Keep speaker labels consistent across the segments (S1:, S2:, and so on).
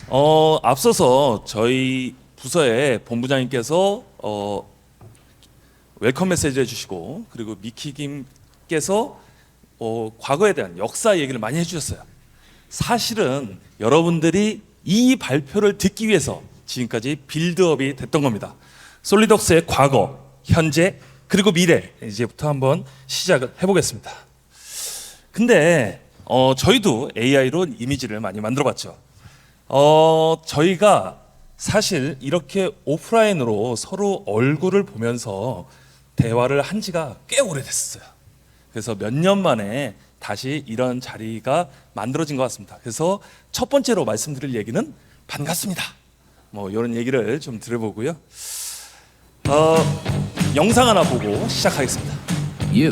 S1: 앞서서 저희 부서의 본부장님께서 웰컴 메시지 해주시고, 그리고 미키 김께서 과거에 대한 역사 얘기를 많이 해주셨어요. 사실은 여러분들이 이 발표를 듣기 위해서 지금까지 빌드업이 됐던 겁니다. 솔리드웍스의 과거, 현재, 그리고 미래, 이제부터 한번 시작을 해보겠습니다. 근데 저희도 AI로 이미지를 많이 만들어봤죠. 저희가 사실 이렇게 오프라인으로 서로 얼굴을 보면서 대화를 한 지가 꽤 오래됐어요. 그래서 몇 년 만에 다시 이런 자리가 만들어진 것 같습니다. 그래서 첫 번째로 말씀드릴 얘기는 반갑습니다. 뭐 이런 얘기를 좀 들어보고요. 영상 하나 보고 시작하겠습니다.
S2: You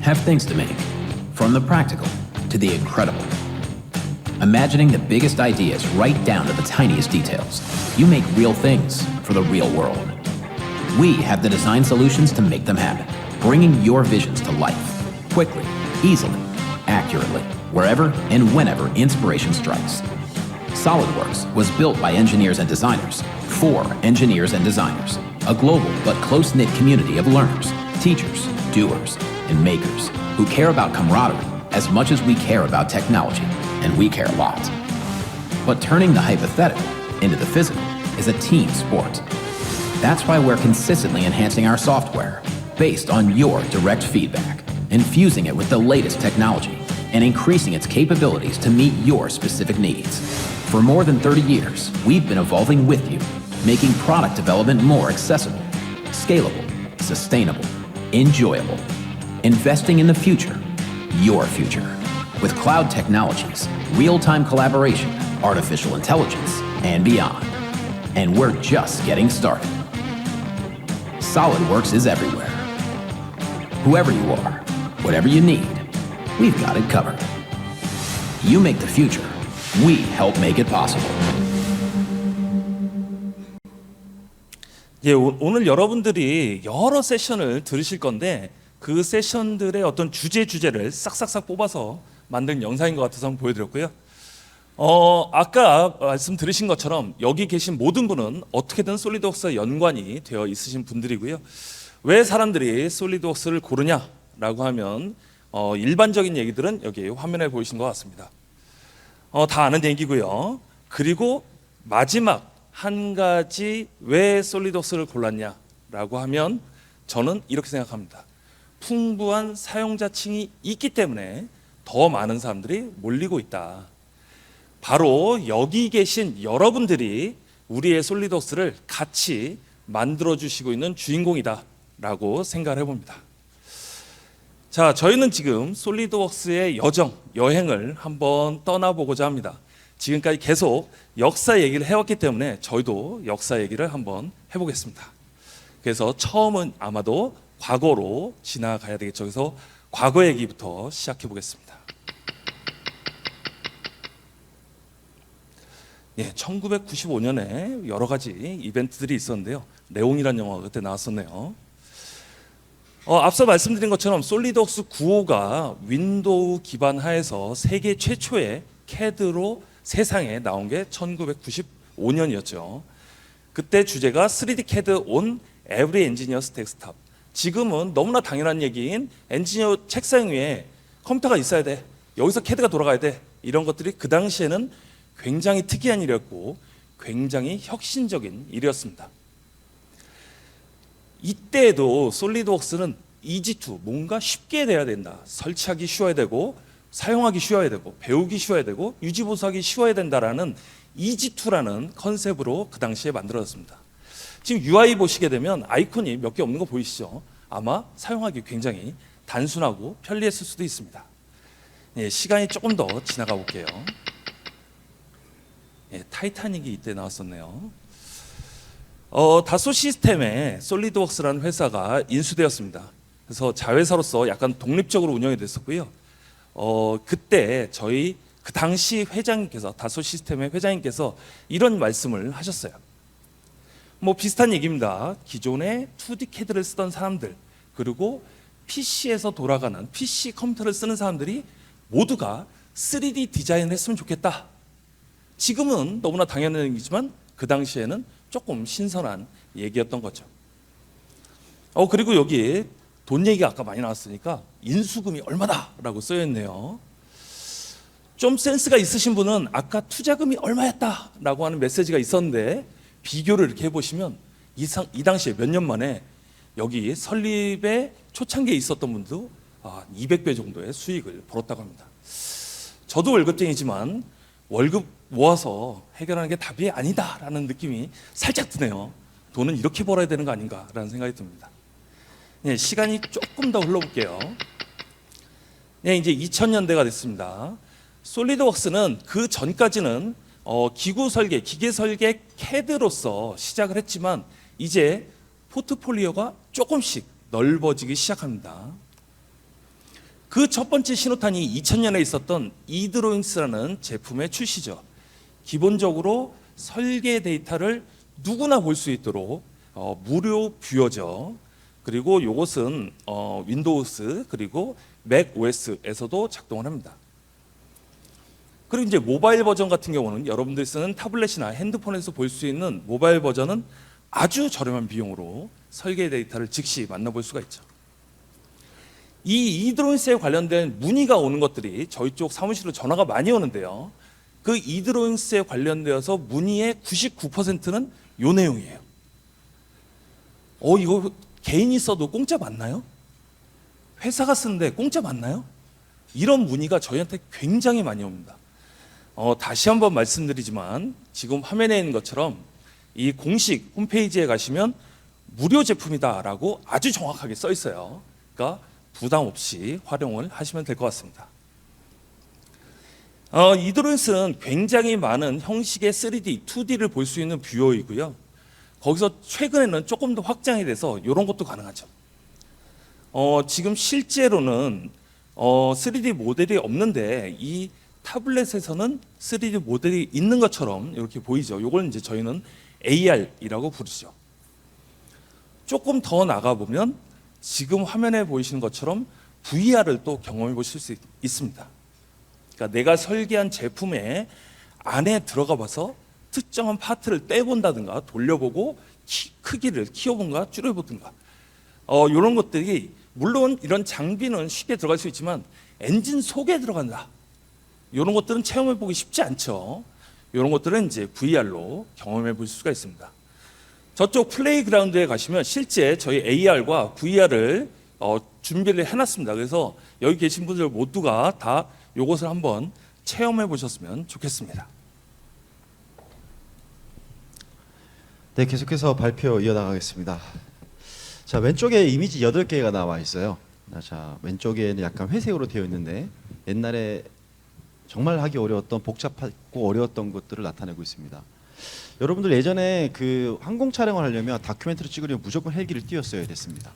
S2: have things to make, from the practical to the incredible. Imagining the biggest ideas right down to the tiniest details, you make real things for the real world. We have the design solutions to make them happen, bringing your visions to life, quickly, easily, accurately, wherever and whenever inspiration strikes. SolidWorks was built by engineers and designers, for engineers and designers, a global but close-knit community of learners, teachers, doers, and makers who care about camaraderie as much as we care about technology, and we care a lot. But turning the hypothetical into the physical is a team sport. That's why we're consistently enhancing our software based on your direct feedback, infusing it with the latest technology, and increasing its capabilities to meet your specific needs. For more than 30 years, we've been evolving with you, making product development more accessible, scalable, sustainable, enjoyable, investing in the future, your future, with cloud technologies, real-time collaboration, artificial intelligence, and beyond. And we're just getting started. SolidWorks is everywhere. Whoever you are, whatever you need, we've got it covered. You make the future. We help make it possible.
S1: 예, 오늘 여러분들이 여러 세션을 들으실 건데 그 세션들의 어떤 주제를 싹싹싹 뽑아서 만든 영상인 것 같아서 한번 보여드렸고요. 아까 말씀 들으신 것처럼 여기 계신 모든 분은 어떻게든 솔리드웍스와 연관이 되어 있으신 분들이고요. 왜 사람들이 솔리드웍스를 고르냐라고 하면 일반적인 얘기들은 여기 화면에 보이신 것 같습니다. 다 아는 얘기고요. 그리고 마지막 한 가지 왜 솔리드웍스를 골랐냐라고 하면 저는 이렇게 생각합니다. 풍부한 사용자층이 있기 때문에 더 많은 사람들이 몰리고 있다. 바로 여기 계신 여러분들이 우리의 솔리드웍스를 같이 만들어주시고 있는 주인공이다 라고 생각을 해봅니다. 자, 저희는 지금 솔리드웍스의 여행을 한번 떠나보고자 합니다. 지금까지 계속 역사 얘기를 해왔기 때문에 저희도 역사 얘기를 한번 해보겠습니다. 그래서 처음은 아마도 과거로 지나가야 되겠죠. 그래서 과거 얘기부터 시작해 보겠습니다. 예, 1995년에 여러 가지 이벤트들이 있었는데요. 네온이라는 영화가 그때 나왔었네요. 앞서 말씀드린 것처럼 솔리드웍스 9호가 윈도우 기반 하에서 세계 최초의 CAD로 세상에 나온 게 1995년이었죠. 그때 주제가 3D CAD on every engineer's desktop. 지금은 너무나 당연한 얘기인 엔지니어 책상 위에 컴퓨터가 있어야 돼. 여기서 CAD가 돌아가야 돼. 이런 것들이 그 당시에는 굉장히 특이한 일이었고 굉장히 혁신적인 일이었습니다. 이때에도 솔리드웍스는 이지2, 뭔가 쉽게 돼야 된다. 설치하기 쉬워야 되고 사용하기 쉬워야 되고 배우기 쉬워야 되고 유지보수하기 쉬워야 된다라는 이지2라는 컨셉으로 그 당시에 만들어졌습니다. 지금 UI 보시게 되면 아이콘이 몇 개 없는 거 보이시죠? 아마 사용하기 굉장히 단순하고 편리했을 수도 있습니다. 예, 시간이 조금 더 지나가 볼게요. 예, 타이타닉이 이때 나왔었네요. 다소 시스템에 솔리드웍스라는 회사가 인수되었습니다. 그래서 자회사로서 약간 독립적으로 운영이 됐었고요. 그때 저희 그 당시 회장님께서 다소 시스템의 회장님께서 이런 말씀을 하셨어요. 뭐 비슷한 얘기입니다. 기존에 2D CAD를 쓰던 사람들 그리고 PC에서 돌아가는 PC 컴퓨터를 쓰는 사람들이 모두가 3D 디자인을 했으면 좋겠다. 지금은 너무나 당연한 얘기지만 그 당시에는 조금 신선한 얘기였던 거죠. 그리고 여기 돈 얘기가 아까 많이 나왔으니까 인수금이 얼마다라고 써있네요. 좀 센스가 있으신 분은 아까 투자금이 얼마였다라고 하는 메시지가 있었는데 비교를 이렇게 해보시면 이 당시에 몇 년 만에 여기 설립의 초창기에 있었던 분도 200배 정도의 수익을 벌었다고 합니다. 저도 월급쟁이지만 월급 모아서 해결하는 게 답이 아니다라는 느낌이 살짝 드네요. 돈은 이렇게 벌어야 되는 거 아닌가라는 생각이 듭니다. 네, 시간이 조금 더 흘러볼게요. 네, 이제 2000년대가 됐습니다. 솔리드웍스는 그 전까지는 기구 설계, 기계 설계 CAD로서 시작을 했지만 이제 포트폴리오가 조금씩 넓어지기 시작합니다. 그 첫 번째 신호탄이 2000년에 있었던 e드로잉스라는 제품의 출시죠. 기본적으로 설계 데이터를 누구나 볼 수 있도록 무료 뷰어죠. 그리고 이것은 윈도우스 그리고 맥 OS에서도 작동을 합니다. 그리고 이제 모바일 버전 같은 경우는 여러분들이 쓰는 타블렛이나 핸드폰에서 볼 수 있는 모바일 버전은 아주 저렴한 비용으로 설계 데이터를 즉시 만나볼 수가 있죠. 이 e드로잉스에 관련된 문의가 오는 것들이 저희 쪽 사무실로 전화가 많이 오는데요. 그 e드로잉스에 관련되어서 문의의 99%는 이 내용이에요. 이거 개인이 써도 공짜 맞나요? 회사가 쓰는데 공짜 맞나요? 이런 문의가 저희한테 굉장히 많이 옵니다. 다시 한번 말씀드리지만 지금 화면에 있는 것처럼 이 공식 홈페이지에 가시면 무료 제품이다라고 아주 정확하게 써 있어요. 그러니까 부담 없이 활용을 하시면 될 것 같습니다. e드로잉스는 굉장히 많은 형식의 3D, 2D를 볼 수 있는 뷰어이고요. 거기서 최근에는 조금 더 확장이 돼서 이런 것도 가능하죠. 지금 실제로는 3D 모델이 없는데 이 타블렛에서는 3D 모델이 있는 것처럼 이렇게 보이죠. 이걸 이제 저희는 AR이라고 부르죠. 조금 더 나가 보면 지금 화면에 보이시는 것처럼 VR을 또 경험해 보실 수 있습니다. 그러니까 내가 설계한 제품의 안에 들어가 봐서 특정한 파트를 떼본다든가 돌려보고 크기를 키워본가 줄여보든가 이런 것들이 물론 이런 장비는 쉽게 들어갈 수 있지만 엔진 속에 들어간다. 이런 것들은 체험해 보기 쉽지 않죠. 이런 것들은 이제 VR로 경험해 볼 수가 있습니다. 저쪽 플레이그라운드에 가시면 실제 저희 AR과 VR을 준비를 해놨습니다. 그래서 여기 계신 분들 모두가 다 이것을 한번 체험해 보셨으면 좋겠습니다.
S3: 네, 계속해서 발표 이어나가겠습니다. 자, 왼쪽에 이미지 8개가 나와 있어요. 자, 왼쪽에는 약간 회색으로 되어 있는데 옛날에 정말 하기 어려웠던 복잡하고 어려웠던 것들을 나타내고 있습니다. 여러분들 예전에 그 항공 촬영을 하려면 다큐멘터리 찍으려면 무조건 헬기를 띄웠어야 됐습니다.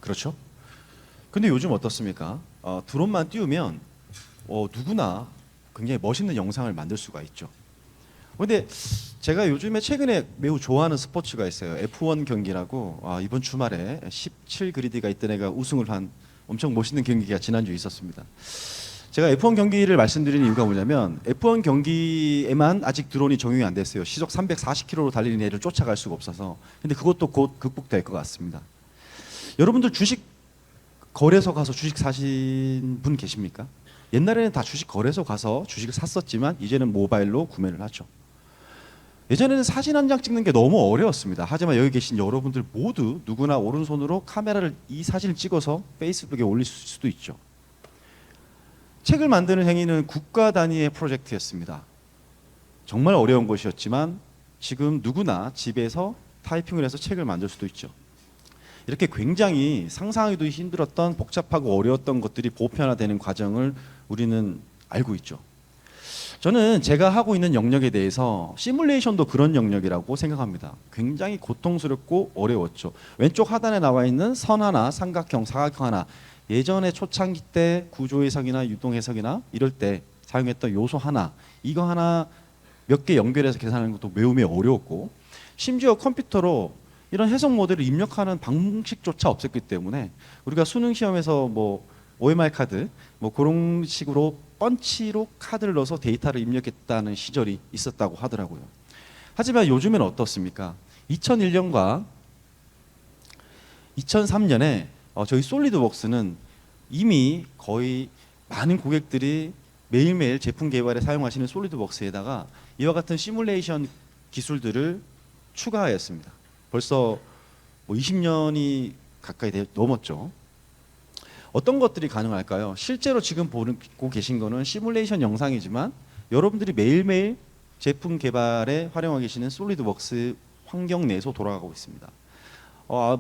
S3: 그렇죠? 근데 요즘 어떻습니까? 드론만 띄우면 누구나 굉장히 멋있는 영상을 만들 수가 있죠. 근데 제가 요즘에 최근에 매우 좋아하는 스포츠가 있어요. F1 경기라고 이번 주말에 17 그리드가 있던 애가 우승을 한 엄청 멋있는 경기가 지난주에 있었습니다. 제가 F1 경기를 말씀드리는 이유가 뭐냐면 F1 경기에만 아직 드론이 적용이 안 됐어요. 시속 340km로 달리는 애를 쫓아갈 수가 없어서. 근데 그것도 곧 극복될 것 같습니다. 여러분들 주식 거래소 가서 주식 사신 분 계십니까? 옛날에는 다 주식 거래소 가서 주식을 샀었지만 이제는 모바일로 구매를 하죠. 예전에는 사진 한 장 찍는 게 너무 어려웠습니다. 하지만 여기 계신 여러분들 모두 누구나 오른손으로 카메라를 이 사진을 찍어서 페이스북에 올릴 수도 있죠. 책을 만드는 행위는 국가 단위의 프로젝트였습니다. 정말 어려운 것이었지만 지금 누구나 집에서 타이핑을 해서 책을 만들 수도 있죠. 이렇게 굉장히 상상하기도 힘들었던 복잡하고 어려웠던 것들이 보편화되는 과정을 우리는 알고 있죠. 저는 제가 하고 있는 영역에 대해서 시뮬레이션도 그런 영역이라고 생각합니다. 굉장히 고통스럽고 어려웠죠. 왼쪽 하단에 나와 있는 선 하나, 삼각형, 사각형 하나, 예전에 초창기 때 구조 해석이나 유동 해석이나 이럴 때 사용했던 요소 하나, 이거 하나 몇 개 연결해서 계산하는 것도 매우 어려웠고, 심지어 컴퓨터로 이런 해석 모델을 입력하는 방식조차 없었기 때문에 우리가 수능 시험에서 뭐 OMR 카드 뭐 그런 식으로 펀치로 카드를 넣어서 데이터를 입력했다는 시절이 있었다고 하더라고요. 하지만 요즘엔 어떻습니까? 2001년과 2003년에 저희 솔리드웍스는 이미 거의 많은 고객들이 매일매일 제품 개발에 사용하시는 솔리드웍스에다가 이와 같은 시뮬레이션 기술들을 추가하였습니다. 벌써 뭐 20년이 가까이 넘었죠. 어떤 것들이 가능할까요? 실제로 지금 보고 계신 거는 시뮬레이션 영상이지만 여러분들이 매일매일 제품 개발에 활용하고 계시는 솔리드웍스 환경 내에서 돌아가고 있습니다.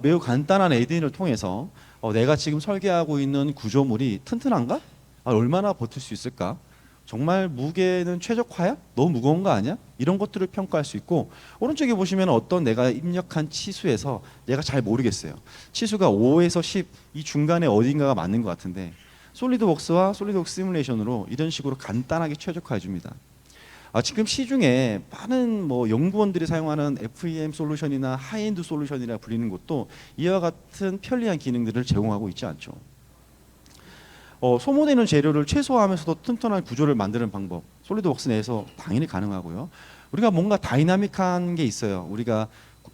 S3: 매우 간단한 에디팅을 통해서 내가 지금 설계하고 있는 구조물이 튼튼한가? 얼마나 버틸 수 있을까? 정말 무게는 최적화야? 너무 무거운 거 아니야? 이런 것들을 평가할 수 있고, 오른쪽에 보시면 어떤 내가 입력한 치수에서 내가 잘 모르겠어요. 치수가 5에서 10 이 중간에 어딘가가 맞는 것 같은데 솔리드웍스와 솔리드웍스 시뮬레이션으로 이런 식으로 간단하게 최적화해 줍니다. 지금 시중에 많은 연구원들이 사용하는 FEM 솔루션이나 하이엔드 솔루션이라 불리는 것도 이와 같은 편리한 기능들을 제공하고 있지 않죠. 소모되는 재료를 최소화하면서도 튼튼한 구조를 만드는 방법, 솔리드웍스 내에서 당연히 가능하고요. 우리가 뭔가 다이나믹한 게 있어요. 우리가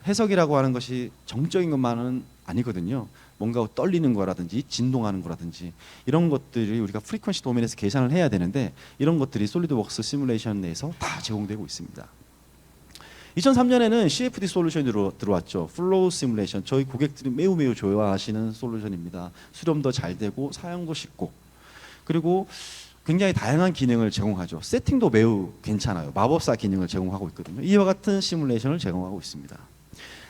S3: 해석이라고 하는 것이 정적인 것만은 아니거든요. 뭔가 떨리는 거라든지 진동하는 거라든지 이런 것들이 우리가 프리퀀시 도메인에서 계산을 해야 되는데, 이런 것들이 솔리드웍스 시뮬레이션 내에서 다 제공되고 있습니다. 2003년에는 CFD 솔루션으로 들어왔죠. 플로우 시뮬레이션. 저희 고객들이 매우 좋아하시는 솔루션입니다. 수렴도 잘 되고 사용도 쉽고, 그리고 굉장히 다양한 기능을 제공하죠. 세팅도 매우 괜찮아요. 마법사 기능을 제공하고 있거든요. 이와 같은 시뮬레이션을 제공하고 있습니다.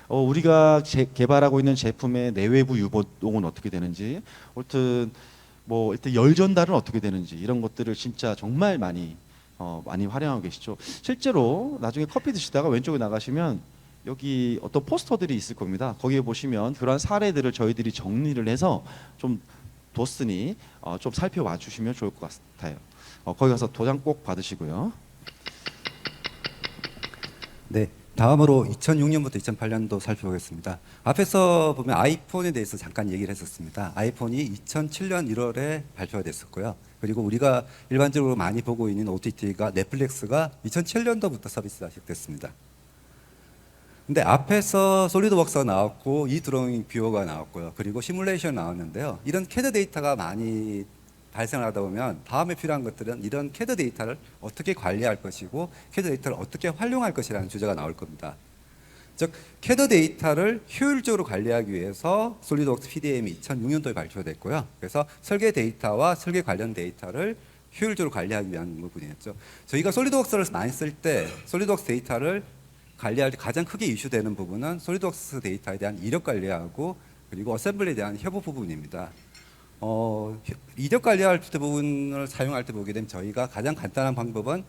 S3: 우리가 개발하고 있는 제품의 내외부 유보동은 어떻게 되는지, 일단 열 전달은 어떻게 되는지, 이런 것들을 진짜 정말 많이 활용하고 계시죠. 실제로 나중에 커피 드시다가 왼쪽에 나가시면 여기 어떤 포스터들이 있을 겁니다. 거기에 보시면 그러한 사례들을 저희들이 정리를 해서 좀 뒀으니 좀 살펴봐 주시면 좋을 것 같아요. 거기 가서 도장 꼭 받으시고요.
S4: 네, 다음으로 2006년부터 2008년도 살펴보겠습니다. 앞에서 보면 아이폰에 대해서 잠깐 얘기를 했었습니다. 아이폰이 2007년 1월에 발표가 됐었고요. 그리고 우리가 일반적으로 많이 보고 있는 OTT가 넷플릭스가 2007년도부터 서비스가 시작됐습니다. 근데 앞에서 솔리드웍스가 나왔고 이 드로잉 뷰어가 나왔고요. 그리고 시뮬레이션 나왔는데요. 이런 캐드 데이터가 많이 발생하다 보면 다음에 필요한 것들은 이런 캐드 데이터를 어떻게 관리할 것이고 캐드 데이터를 어떻게 활용할 것이라는 주제가 나올 겁니다. 즉 캐드 데이터를 효율적으로 관리하기 위해서 솔리드웍스 PDM이 2006년도에 발표됐고요. 그래서 설계 데이터와 설계 관련 데이터를 효율적으로 관리하기 위한 부분이었죠. 저희가 솔리드웍스를 많이 쓸 때 솔리드웍스 데이터를 관리할 때 가장 크게 이슈되는 부분은 솔리드웍스 데이터에 대한 이력 관리하고 그리고 어셈블리에 대한 협업 부분입니다. 이력 관리할 때 부분을 사용할 때 보게 되면 저희가 가장 간단한 방법은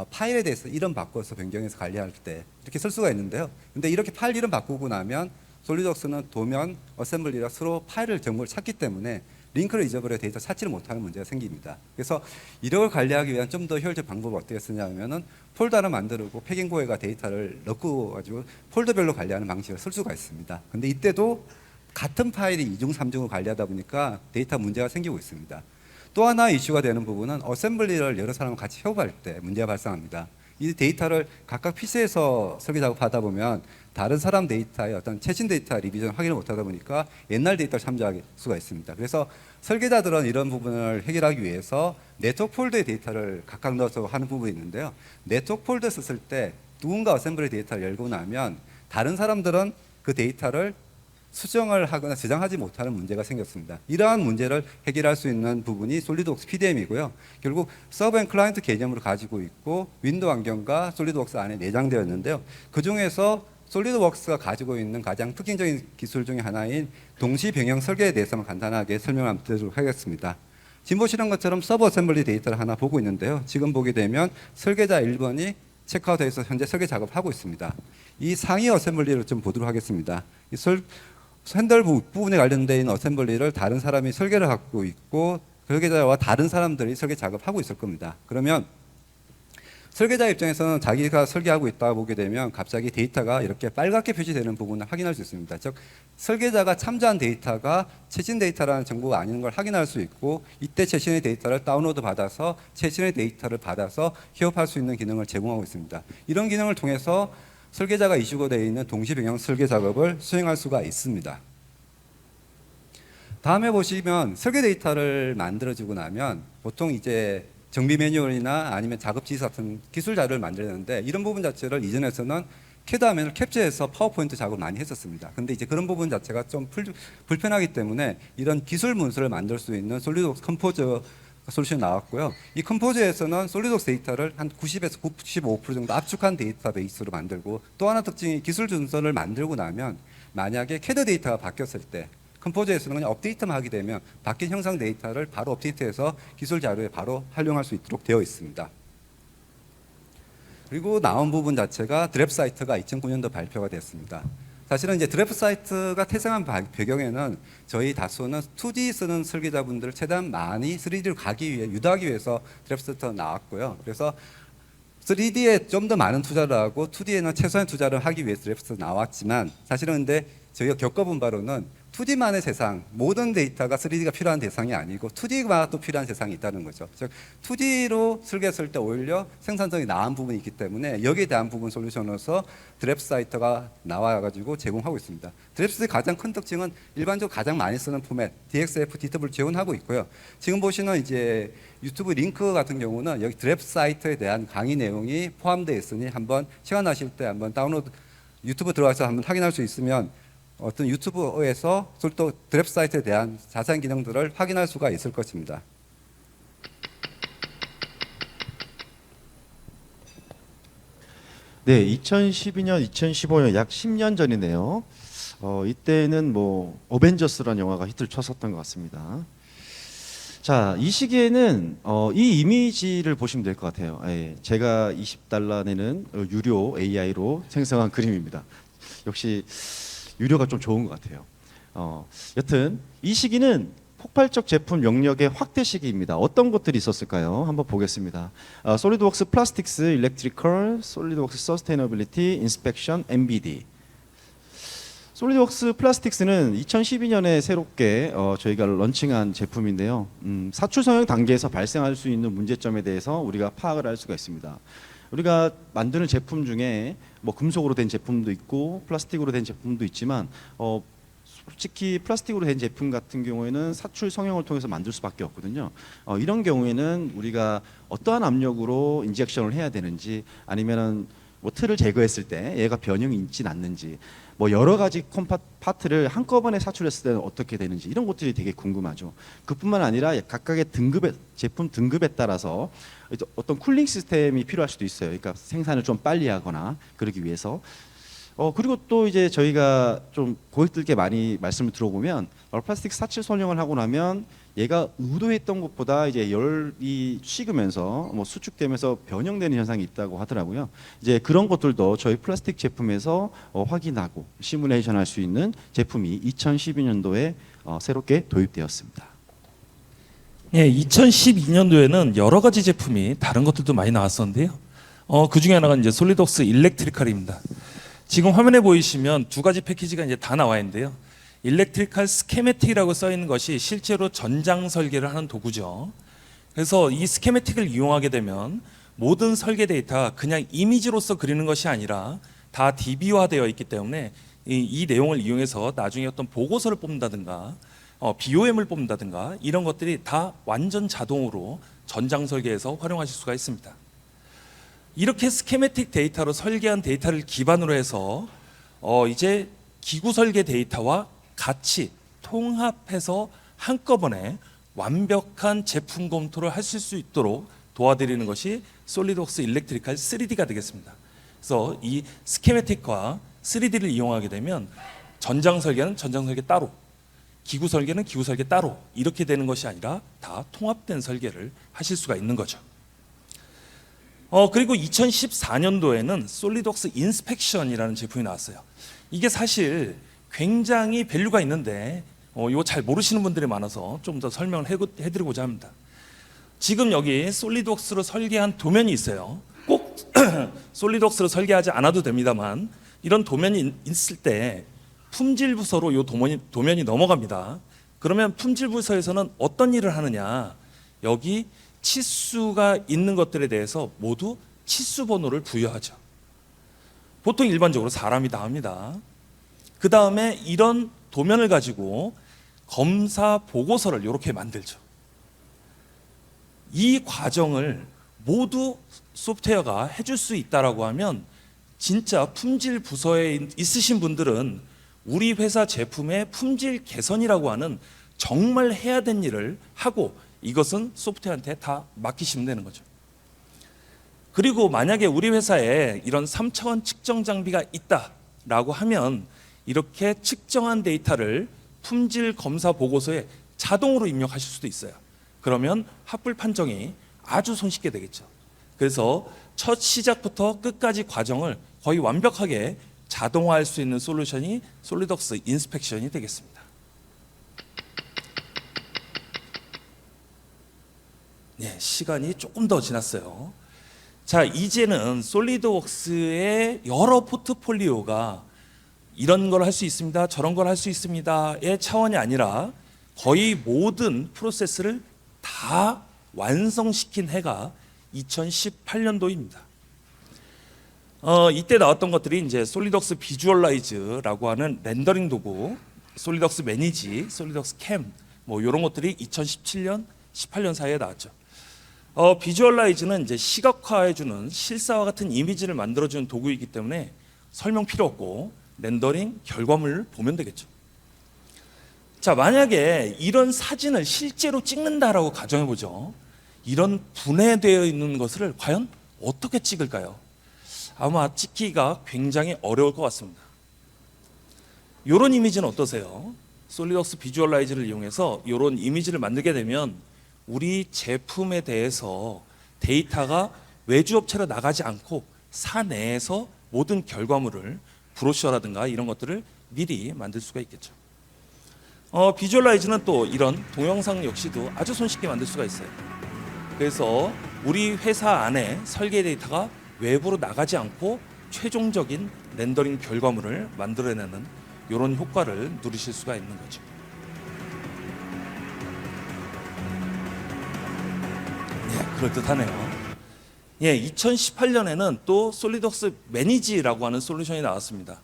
S4: 파일에 대해서 이름 바꿔서 변경해서 관리할 때 이렇게 쓸 수가 있는데요. 근데 이렇게 파일 이름 바꾸고 나면 솔리드웍스는 도면, 어셈블리랑 서로 파일을 정보를 찾기 때문에 링크를 잊어버려 데이터 찾지를 못하는 문제가 생깁니다. 그래서 이력을 관리하기 위한 좀 더 효율적 방법을 어떻게 쓰냐면은 폴더를 만들고 패킹고에가 데이터를 넣고 가지고 폴더별로 관리하는 방식을 쓸 수가 있습니다. 근데 이때도 같은 파일이 2중, 3중을 관리하다 보니까 데이터 문제가 생기고 있습니다. 또 하나 이슈가 되는 부분은 어셈블리를 여러 사람과 같이 협업할 때 문제가 발생합니다. 이 데이터를 각각 PC에서 설계 작업하다 보면 다른 사람 데이터의 어떤 최신 데이터 리비전 확인을 못하다 보니까 옛날 데이터를 참조할 수가 있습니다. 그래서 설계자들은 이런 부분을 해결하기 위해서 네트워크 폴더의 데이터를 각각 넣어서 하는 부분이 있는데요. 네트워크 폴더 썼을 때 누군가 어셈블리 데이터를 열고 나면 다른 사람들은 그 데이터를 수정을 하거나 저장하지 못하는 문제가 생겼습니다. 이러한 문제를 해결할 수 있는 부분이 솔리드웍스 PDM이고요. 결국 서버 앤 클라이언트 개념으로 가지고 있고 윈도우 환경과 솔리드웍스 안에 내장되어 있는데요. 그중에서 솔리드웍스가 가지고 있는 가장 특징적인 기술 중에 하나인 동시 병영 설계에 대해서만 간단하게 설명을 드리도록 하겠습니다. 지금 보시는 것처럼 서버 어셈블리 데이터를 하나 보고 있는데요. 지금 보게 되면 설계자 1번이 체크아웃해서 현재 설계 작업을 하고 있습니다. 이 상위 어셈블리를 좀 보도록 하겠습니다. 핸들 부분에 관련된 있는 어셈블리를 다른 사람이 설계를 하고 있고 설계자와 다른 사람들이 설계 작업하고 있을 겁니다. 그러면 설계자 입장에서는 자기가 설계하고 있다 보게 되면 갑자기 데이터가 이렇게 빨갛게 표시되는 부분을 확인할 수 있습니다. 즉 설계자가 참조한 데이터가 최신 데이터라는 정보가 아닌 걸 확인할 수 있고, 이때 최신의 데이터를 다운로드 받아서 최신의 데이터를 받아서 협업할 수 있는 기능을 제공하고 있습니다. 이런 기능을 통해서 설계자가 이슈가 되어 있는 동시 병행 설계 작업을 수행할 수가 있습니다. 다음에 보시면 설계 데이터를 만들어주고 나면 보통 이제 정비 매뉴얼이나 아니면 작업 지시 같은 기술 자료를 만들었는데, 이런 부분 자체를 이전에서는 CAD 화면을 캡처해서 파워포인트 작업을 많이 했었습니다. 근데 이제 그런 부분 자체가 좀 불편하기 때문에 이런 기술 문서를 만들 수 있는 솔리드웍스 컴포저 솔루션이 나왔고요. 이 컴포저에서는 솔리드웍스 데이터를 한 90에서 95% 정도 압축한 데이터베이스로 만들고, 또 하나 특징이 기술 준서를 만들고 나면 만약에 CAD 데이터가 바뀌었을 때 컴포저에서는 그냥 업데이트만 하게 되면 바뀐 형상 데이터를 바로 업데이트해서 기술 자료에 바로 활용할 수 있도록 되어 있습니다. 그리고 나온 부분 자체가 드래프트 사이트가 2009년도 발표가 됐습니다. 사실은 이제 드래프트 사이트가 태생한 배경에는 저희 다소는 2D 쓰는 설계자분들을 최대한 많이 3D로 유도하기 위해서 드래프트 사이트가 나왔고요. 그래서 3D에 좀 더 많은 투자를 하고 2D에는 최소한 투자를 하기 위해서 드래프트 나왔지만, 사실은 근데 저희가 겪어본 바로는 2D만의 세상, 모든 데이터가 3D가 필요한 대상이 아니고 2D가 또 필요한 세상이 있다는 거죠. 즉 2D로 설계했을 때 오히려 생산성이 나은 부분이 있기 때문에 여기에 대한 부분 솔루션으로서 드래프트 사이트가 나와가지고 제공하고 있습니다. 드래프트의 가장 큰 특징은 일반적으로 가장 많이 쓰는 포맷 DXF, DW를 지원하고 있고요. 지금 보시는 이제 유튜브 링크 같은 경우는 여기 드래프트 사이트에 대한 강의 내용이 포함되어 있으니 한번 시간 나실 때 한번 다운로드 유튜브 들어가서 한번 확인할 수 있으면 어떤 유튜브에서 또 드래프트 사이트에 대한 자세한 기능들을 확인할 수가 있을 것입니다.
S3: 네, 2012년, 2015년 약 10년 전이네요. 이때는 뭐 어벤져스라는 영화가 히트를 쳤었던 것 같습니다. 자, 이 시기에는 이 이미지를 보시면 될 것 같아요. 예, 제가 $20 내는 유료 AI로 생성한 그림입니다. 역시 유료가 좀 좋은 것 같아요. 여튼 이 시기는 폭발적 제품 영역의 확대 시기입니다. 어떤 것들이 있었을까요? 한번 보겠습니다. 솔리드웍스 플라스틱스, 일렉트리컬, 솔리드웍스 서스테이너빌리티, 인스펙션, MBD. 솔리드웍스 플라스틱스는 2012년에 새롭게 저희가 런칭한 제품인데요. 사출 성형 단계에서 발생할 수 있는 문제점에 대해서 우리가 파악을 할 수가 있습니다. 우리가 만드는 제품 중에 뭐 금속으로 된 제품도 있고 플라스틱으로 된 제품도 있지만 솔직히 플라스틱으로 된 제품 같은 경우에는 사출 성형을 통해서 만들 수밖에 없거든요. 이런 경우에는 우리가 어떠한 압력으로 인젝션을 해야 되는지, 아니면은 뭐 틀을 제거했을 때 얘가 변형이 있진 않는지, 뭐 여러 가지 파트를 한꺼번에 사출했을 때는 어떻게 되는지, 이런 것들이 되게 궁금하죠. 그뿐만 아니라 각각의 제품 등급에 따라서 어떤 쿨링 시스템이 필요할 수도 있어요. 그러니까 생산을 좀 빨리 하거나 그러기 위해서. 그리고 또 이제 저희가 좀 고객들께 많이 말씀을 들어보면 플라스틱 사출 성형을 하고 나면 얘가 의도했던 것보다 이제 열이 식으면서 뭐 수축되면서 변형되는 현상이 있다고 하더라고요. 이제 그런 것들도 저희 플라스틱 제품에서 확인하고 시뮬레이션 할 수 있는 제품이 2012년도에 새롭게 도입되었습니다.
S1: 예, 2012년도에는 여러 가지 제품이 다른 것들도 많이 나왔었는데요. 그 중에 하나가 이제 솔리드웍스 일렉트리컬입니다. 지금 화면에 보이시면 두 가지 패키지가 이제 다 나와 있는데요. 일렉트리컬 스케매틱이라고 써 있는 것이 실제로 전장 설계를 하는 도구죠. 그래서 이 스케매틱을 이용하게 되면 모든 설계 데이터가 그냥 이미지로서 그리는 것이 아니라 다 DB화되어 있기 때문에 이 내용을 이용해서 나중에 어떤 보고서를 뽑는다든가 BOM을 뽑는다든가 이런 것들이 다 완전 자동으로 전장 설계에서 활용하실 수가 있습니다. 이렇게 스케매틱 데이터로 설계한 데이터를 기반으로 해서 이제 기구 설계 데이터와 같이 통합해서 한꺼번에 완벽한 제품 검토를 하실 수 있도록 도와드리는 것이 솔리드웍스 일렉트리컬 3D가 되겠습니다. 그래서 이 스케매틱과 3D를 이용하게 되면 전장 설계는 전장 설계 따로, 기구 설계는 기구 설계 따로 이렇게 되는 것이 아니라 다 통합된 설계를 하실 수가 있는 거죠. 그리고 2014년도에는 솔리드웍스 인스펙션이라는 제품이 나왔어요. 이게 사실 굉장히 밸류가 있는데 이거 잘 모르시는 분들이 많아서 좀 더 설명을 해드리고자 합니다. 지금 여기 솔리드웍스로 설계한 도면이 있어요. 꼭 솔리드웍스로 설계하지 않아도 됩니다만 이런 도면이 있을 때 품질 부서로 이 도면이 넘어갑니다. 그러면 품질 부서에서는 어떤 일을 하느냐? 여기 치수가 있는 것들에 대해서 모두 치수 번호를 부여하죠. 보통 일반적으로 사람이 다 합니다. 그 다음에 이런 도면을 가지고 검사 보고서를 이렇게 만들죠. 이 과정을 모두 소프트웨어가 해줄 수 있다라고 하면 진짜 품질 부서에 있으신 분들은 우리 회사 제품의 품질 개선이라고 하는 정말 해야 될 일을 하고 이것은 소프트웨어한테 다 맡기시면 되는 거죠. 그리고 만약에 우리 회사에 이런 3차원 측정 장비가 있다라고 하면 이렇게 측정한 데이터를 품질 검사 보고서에 자동으로 입력하실 수도 있어요. 그러면 합불 판정이 아주 손쉽게 되겠죠. 그래서 첫 시작부터 끝까지 과정을 거의 완벽하게 자동화할 수 있는 솔루션이 솔리드웍스 인스펙션이 되겠습니다. 네, 시간이 조금 더 지났어요. 자, 이제는 솔리드웍스의 여러 포트폴리오가 이런 걸 할 수 있습니다, 저런 걸 할 수 있습니다의 차원이 아니라 거의 모든 프로세스를 다 완성시킨 해가 2018년도입니다. 이때 나왔던 것들이 이제 솔리드웍스 비주얼라이즈라고 하는 렌더링 도구, 솔리드웍스 매니지, 솔리드웍스 캠, 뭐 이런 것들이 2017년, 18년 사이에 나왔죠. 비주얼라이즈는 이제 시각화해주는 실사와 같은 이미지를 만들어주는 도구이기 때문에 설명 필요 없고 렌더링 결과물을 보면 되겠죠. 자, 만약에 이런 사진을 실제로 찍는다라고 가정해보죠. 이런 분해되어 있는 것을 과연 어떻게 찍을까요? 아마 찍기가 굉장히 어려울 것 같습니다. 이런 이미지는 어떠세요? 솔리드웍스 비주얼라이즈를 이용해서 이런 이미지를 만들게 되면 우리 제품에 대해서 데이터가 외주업체로 나가지 않고 사내에서 모든 결과물을 브로셔라든가 이런 것들을 미리 만들 수가 있겠죠. 비주얼라이즈는 또 이런 동영상 역시도 아주 손쉽게 만들 수가 있어요. 그래서 우리 회사 안에 설계 데이터가 외부로 나가지 않고 최종적인 렌더링 결과물을 만들어내는 이런 효과를 누리실 수가 있는 거죠. 네, 그럴듯하네요. 예, 2018년에는 또 솔리드웍스 매니지라고 하는 솔루션이 나왔습니다.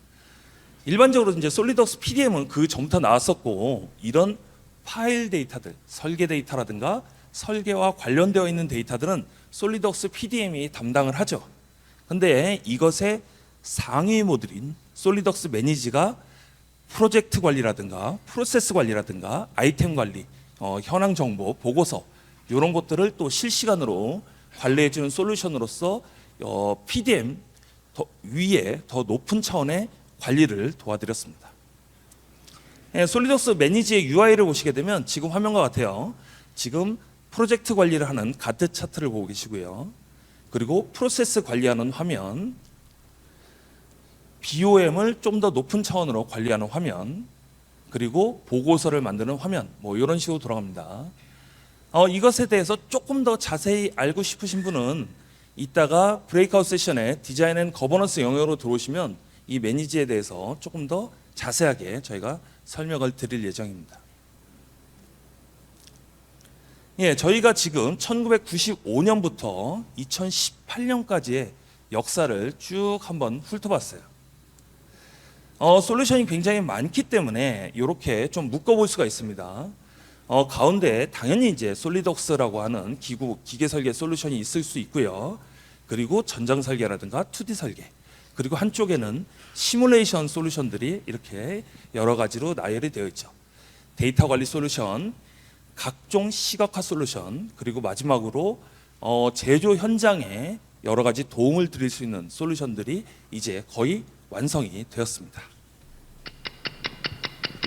S1: 일반적으로 이제 솔리드웍스 PDM은 그 전부터 나왔었고 이런 파일 데이터들, 설계 데이터라든가 설계와 관련되어 있는 데이터들은 솔리드웍스 PDM이 담당을 하죠. 근데 이것의 상위 모듈인 솔리드웍스 매니지가 프로젝트 관리라든가 프로세스 관리라든가 아이템 관리, 현황 정보, 보고서 이런 것들을 또 실시간으로 관리해주는 솔루션으로서 PDM 위에 더 높은 차원의 관리를 도와드렸습니다. 예, 솔리드웍스 매니지의 UI를 보시게 되면 지금 화면과 같아요. 지금 프로젝트 관리를 하는 가트 차트를 보고 계시고요. 그리고 프로세스 관리하는 화면, BOM을 좀 더 높은 차원으로 관리하는 화면, 그리고 보고서를 만드는 화면, 뭐 이런 식으로 돌아갑니다. 이것에 대해서 조금 더 자세히 알고 싶으신 분은 이따가 브레이크아웃 세션에 디자인 앤 거버넌스 영역으로 들어오시면 이 매니지에 대해서 조금 더 자세하게 저희가 설명을 드릴 예정입니다. 예, 저희가 지금 1995년부터 2018년까지의 역사를 쭉 한번 훑어봤어요. 솔루션이 굉장히 많기 때문에 이렇게 좀 묶어볼 수가 있습니다. 가운데 당연히 이제 솔리드웍스라고 하는 기계 설계 솔루션이 있을 수 있고요. 그리고 전장 설계라든가 2D 설계, 그리고 한쪽에는 시뮬레이션 솔루션들이 이렇게 여러 가지로 나열이 되어 있죠. 데이터 관리 솔루션, 각종 시각화 솔루션, 그리고 마지막으로 제조 현장에 여러 가지 도움을 드릴 수 있는 솔루션들이 이제 거의 완성이 되었습니다.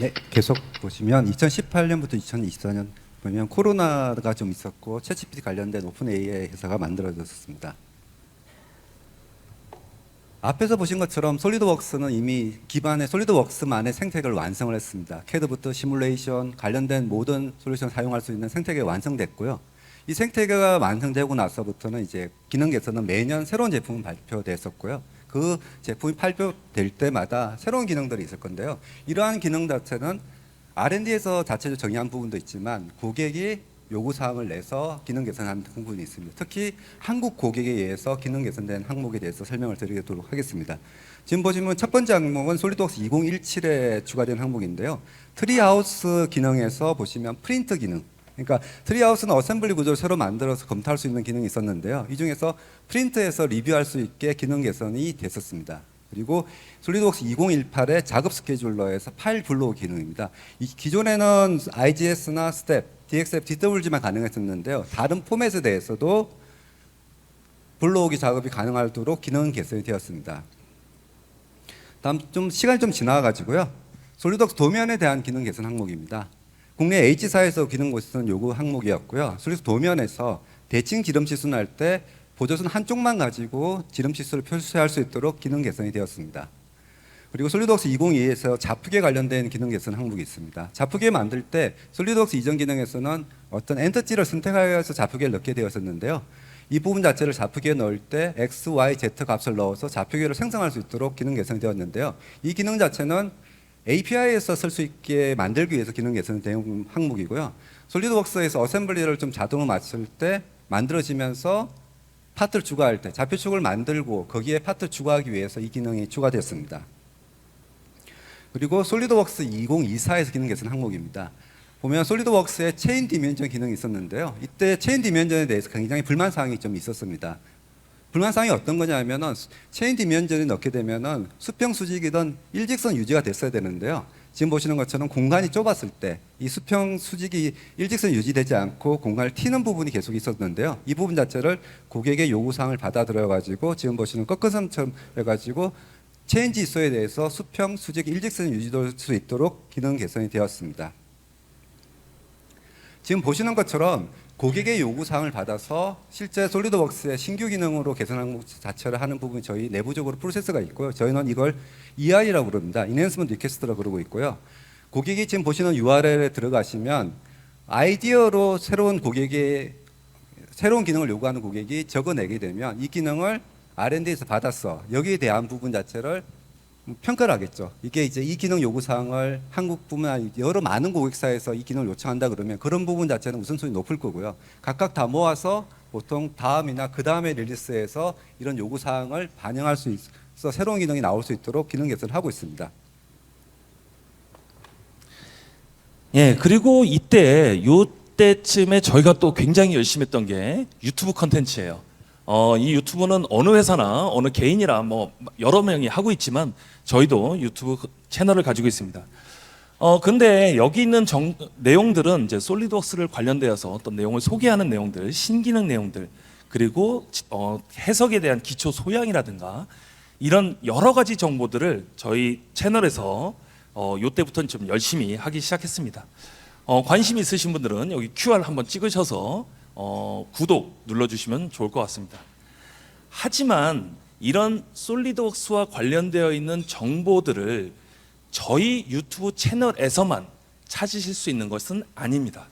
S4: 네, 계속 보시면 2018년부터 2024년 보면 코로나가 좀 있었고 챗GPT 관련된 오픈 AI 회사가 만들어졌습니다. 앞에서 보신 것처럼 솔리드웍스는 이미 기반의 솔리드웍스만의 생태계를 완성을 했습니다. CAD부터 시뮬레이션 관련된 모든 솔루션 사용할 수 있는 생태계가 완성됐고요. 이 생태계가 완성되고 나서부터는 이제 기능 개선은 매년 새로운 제품이 발표됐었고요. 그 제품이 발표될 때마다 새로운 기능들이 있을 건데요. 이러한 기능 자체는 R&D에서 자체적으로 정의한 부분도 있지만 고객이 요구사항을 내서 기능 개선하는 부분이 있습니다. 특히 한국 고객에 의해서 기능 개선된 항목에 대해서 설명을 드리도록 하겠습니다. 지금 보시면 첫 번째 항목은 솔리드웍스 2017에 추가된 항목인데요. 트리하우스 기능에서 보시면 프린트 기능. 그러니까 트리하우스는 어셈블리 구조를 새로 만들어서 검토할 수 있는 기능이 있었는데요. 이 중에서 프린트해서 리뷰할 수 있게 기능 개선이 됐었습니다. 그리고 솔리드웍스 2018의 작업 스케줄러에서 파일 불러오 기능입니다. 기존에는 IGS나 스텝, DXF, DWG만 가능했었는데요. 다른 포맷에 대해서도 불러오기 작업이 가능하도록 기능 개선이 되었습니다. 다음 시간이 좀 지나가지고요. 솔리드웍스 도면에 대한 기능 개선 항목입니다. 국내 H사에서 기능 개선 요구 항목이었고요. 솔리드웍스 도면에서 대칭 지름 치수할 때 보조선 한쪽만 가지고 지름 치수를 표시할 수 있도록 기능 개선이 되었습니다. 그리고 솔리드웍스 2022에서 자프기에 관련된 기능 개선 항목이 있습니다. 자프기 만들 때 솔리드웍스 이전 기능에서는 어떤 엔터티를 선택하여서 자프기에 넣게 되었었는데요. 이 부분 자체를 자프기에 넣을 때 X, Y, Z 값을 넣어서 자프기를 생성할 수 있도록 기능 개선이 되었는데요. 이 기능 자체는 API에서 쓸 수 있게 만들기 위해서 기능 개선된 항목이고요. 솔리드웍스에서 어셈블리를 좀 자동으로 맞출 때 만들어지면서 파트를 추가할 때 좌표축을 만들고 거기에 파트 추가하기 위해서 이 기능이 추가되었습니다. 그리고 솔리드웍스 2024에서 기능 개선 항목입니다. 보면 솔리드웍스에 체인 디멘전 기능이 있었는데요. 이때 체인 디멘전에 대해서 굉장히 불만사항이 좀 있었습니다. 불만사항이 어떤 거냐면은 체인 디멘전을 넣게 되면은 수평 수직이든 일직선 유지가 됐어야 되는데요. 지금 보시는 것처럼 공간이 좁았을 때 이 수평 수직이 일직선 유지되지 않고 공간을 튀는 부분이 계속 있었는데요. 이 부분 자체를 고객의 요구사항을 받아들여 가지고 지금 보시는 꺾은선처럼 해가지고 체인 지수에 대해서 수평 수직 일직선 유지될 수 있도록 기능 개선이 되었습니다. 지금 보시는 것처럼 고객의 요구사항을 받아서 실제 솔리드웍스의 신규 기능으로 개선 항목 자체를 하는 부분이 저희 내부적으로 프로세스가 있고요. 저희는 이걸 ER이라고 부릅니다. Enhancement Request라고 그러고 있고요. 고객이 지금 보시는 URL에 들어가시면 아이디어로 새로운 기능을 요구하는 고객이 적어내게 되면 이 기능을 R&D에서 받았어. 여기에 대한 부분 자체를 평가를 하겠죠. 이게 이제 이 기능 요구사항을 한국뿐만 아니라 여러 많은 고객사에서 이 기능을 요청한다 그러면 그런 부분 자체는 우선순위 높을 거고요. 각각 다 모아서 보통 다음이나 그 다음에 릴리스에서 이런 요구사항을 반영할 수 있어 새로운 기능이 나올 수 있도록 기능 개선을 하고 있습니다.
S1: 예, 그리고 요때쯤에 저희가 또 굉장히 열심히 했던 게 유튜브 컨텐츠예요. 이 유튜브는 어느 회사나 어느 개인이라 뭐 여러 명이 하고 있지만 저희도 유튜브 채널을 가지고 있습니다. 근데 여기 있는 내용들은 이제 솔리드웍스를 관련되어서 어떤 내용을 소개하는 내용들, 신기능 내용들, 그리고 해석에 대한 기초 소양이라든가 이런 여러 가지 정보들을 저희 채널에서 요때부터는 좀 열심히 하기 시작했습니다. 관심 있으신 분들은 여기 QR 한번 찍으셔서 구독 눌러주시면 좋을 것 같습니다. 하지만 이런 솔리드웍스와 관련되어 있는 정보들을 저희 유튜브 채널에서만 찾으실 수 있는 것은 아닙니다.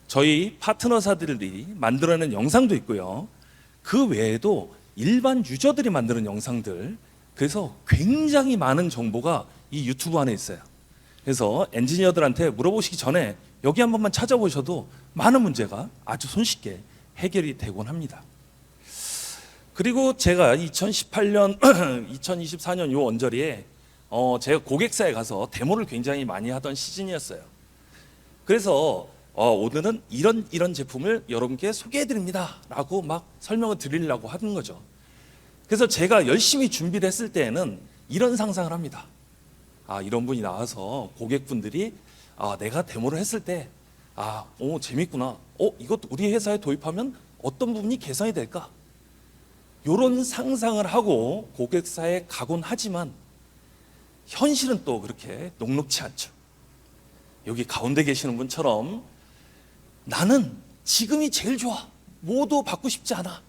S1: 저희 파트너사들이 만들어낸 영상도 있고요. 그 외에도 일반 유저들이 만드는 영상들, 그래서 굉장히 많은 정보가 이 유튜브 안에 있어요. 그래서 엔지니어들한테 물어보시기 전에 여기 한 번만 찾아보셔도 많은 문제가 아주 손쉽게 해결이 되곤 합니다. 그리고 제가 2018년, 2024년 요 언저리에 제가 고객사에 가서 데모를 굉장히 많이 하던 시즌이었어요. 그래서 오늘은 이런 제품을 여러분께 소개해드립니다 라고 막 설명을 드리려고 하는 거죠. 그래서 제가 열심히 준비를 했을 때에는 이런 상상을 합니다. 이런 분이 나와서 고객분들이 내가 데모를 했을 때 재밌구나. 이것도 우리 회사에 도입하면 어떤 부분이 개선이 될까? 이런 상상을 하고 고객사에 가곤 하지만 현실은 또 그렇게 녹록치 않죠. 여기 가운데 계시는 분처럼 나는 지금이 제일 좋아. 뭐도 받고 싶지 않아.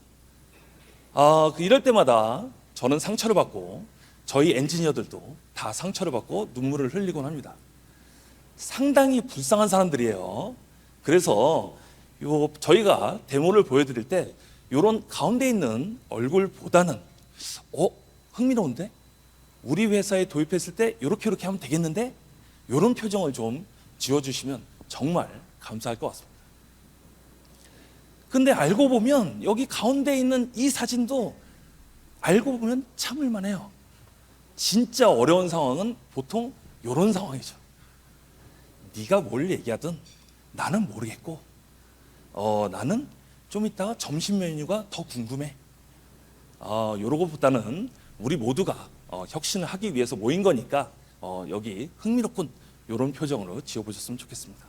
S1: 이럴 때마다 저는 상처를 받고 저희 엔지니어들도 다 상처를 받고 눈물을 흘리곤 합니다. 상당히 불쌍한 사람들이에요. 그래서 요 저희가 데모를 보여드릴 때 요런 가운데 있는 얼굴보다는 흥미로운데? 우리 회사에 도입했을 때 요렇게 하면 되겠는데? 요런 표정을 좀 지어주시면 정말 감사할 것 같습니다. 근데 알고 보면 여기 가운데 있는 이 사진도 알고 보면 참을만 해요. 진짜 어려운 상황은 보통 요런 상황이죠. 네가 뭘 얘기하든 나는 모르겠고 나는 좀 이따가 점심 메뉴가 더 궁금해. 요러고보다는 우리 모두가 혁신을 하기 위해서 모인 거니까 여기 흥미롭군 요런 표정으로 지어보셨으면 좋겠습니다.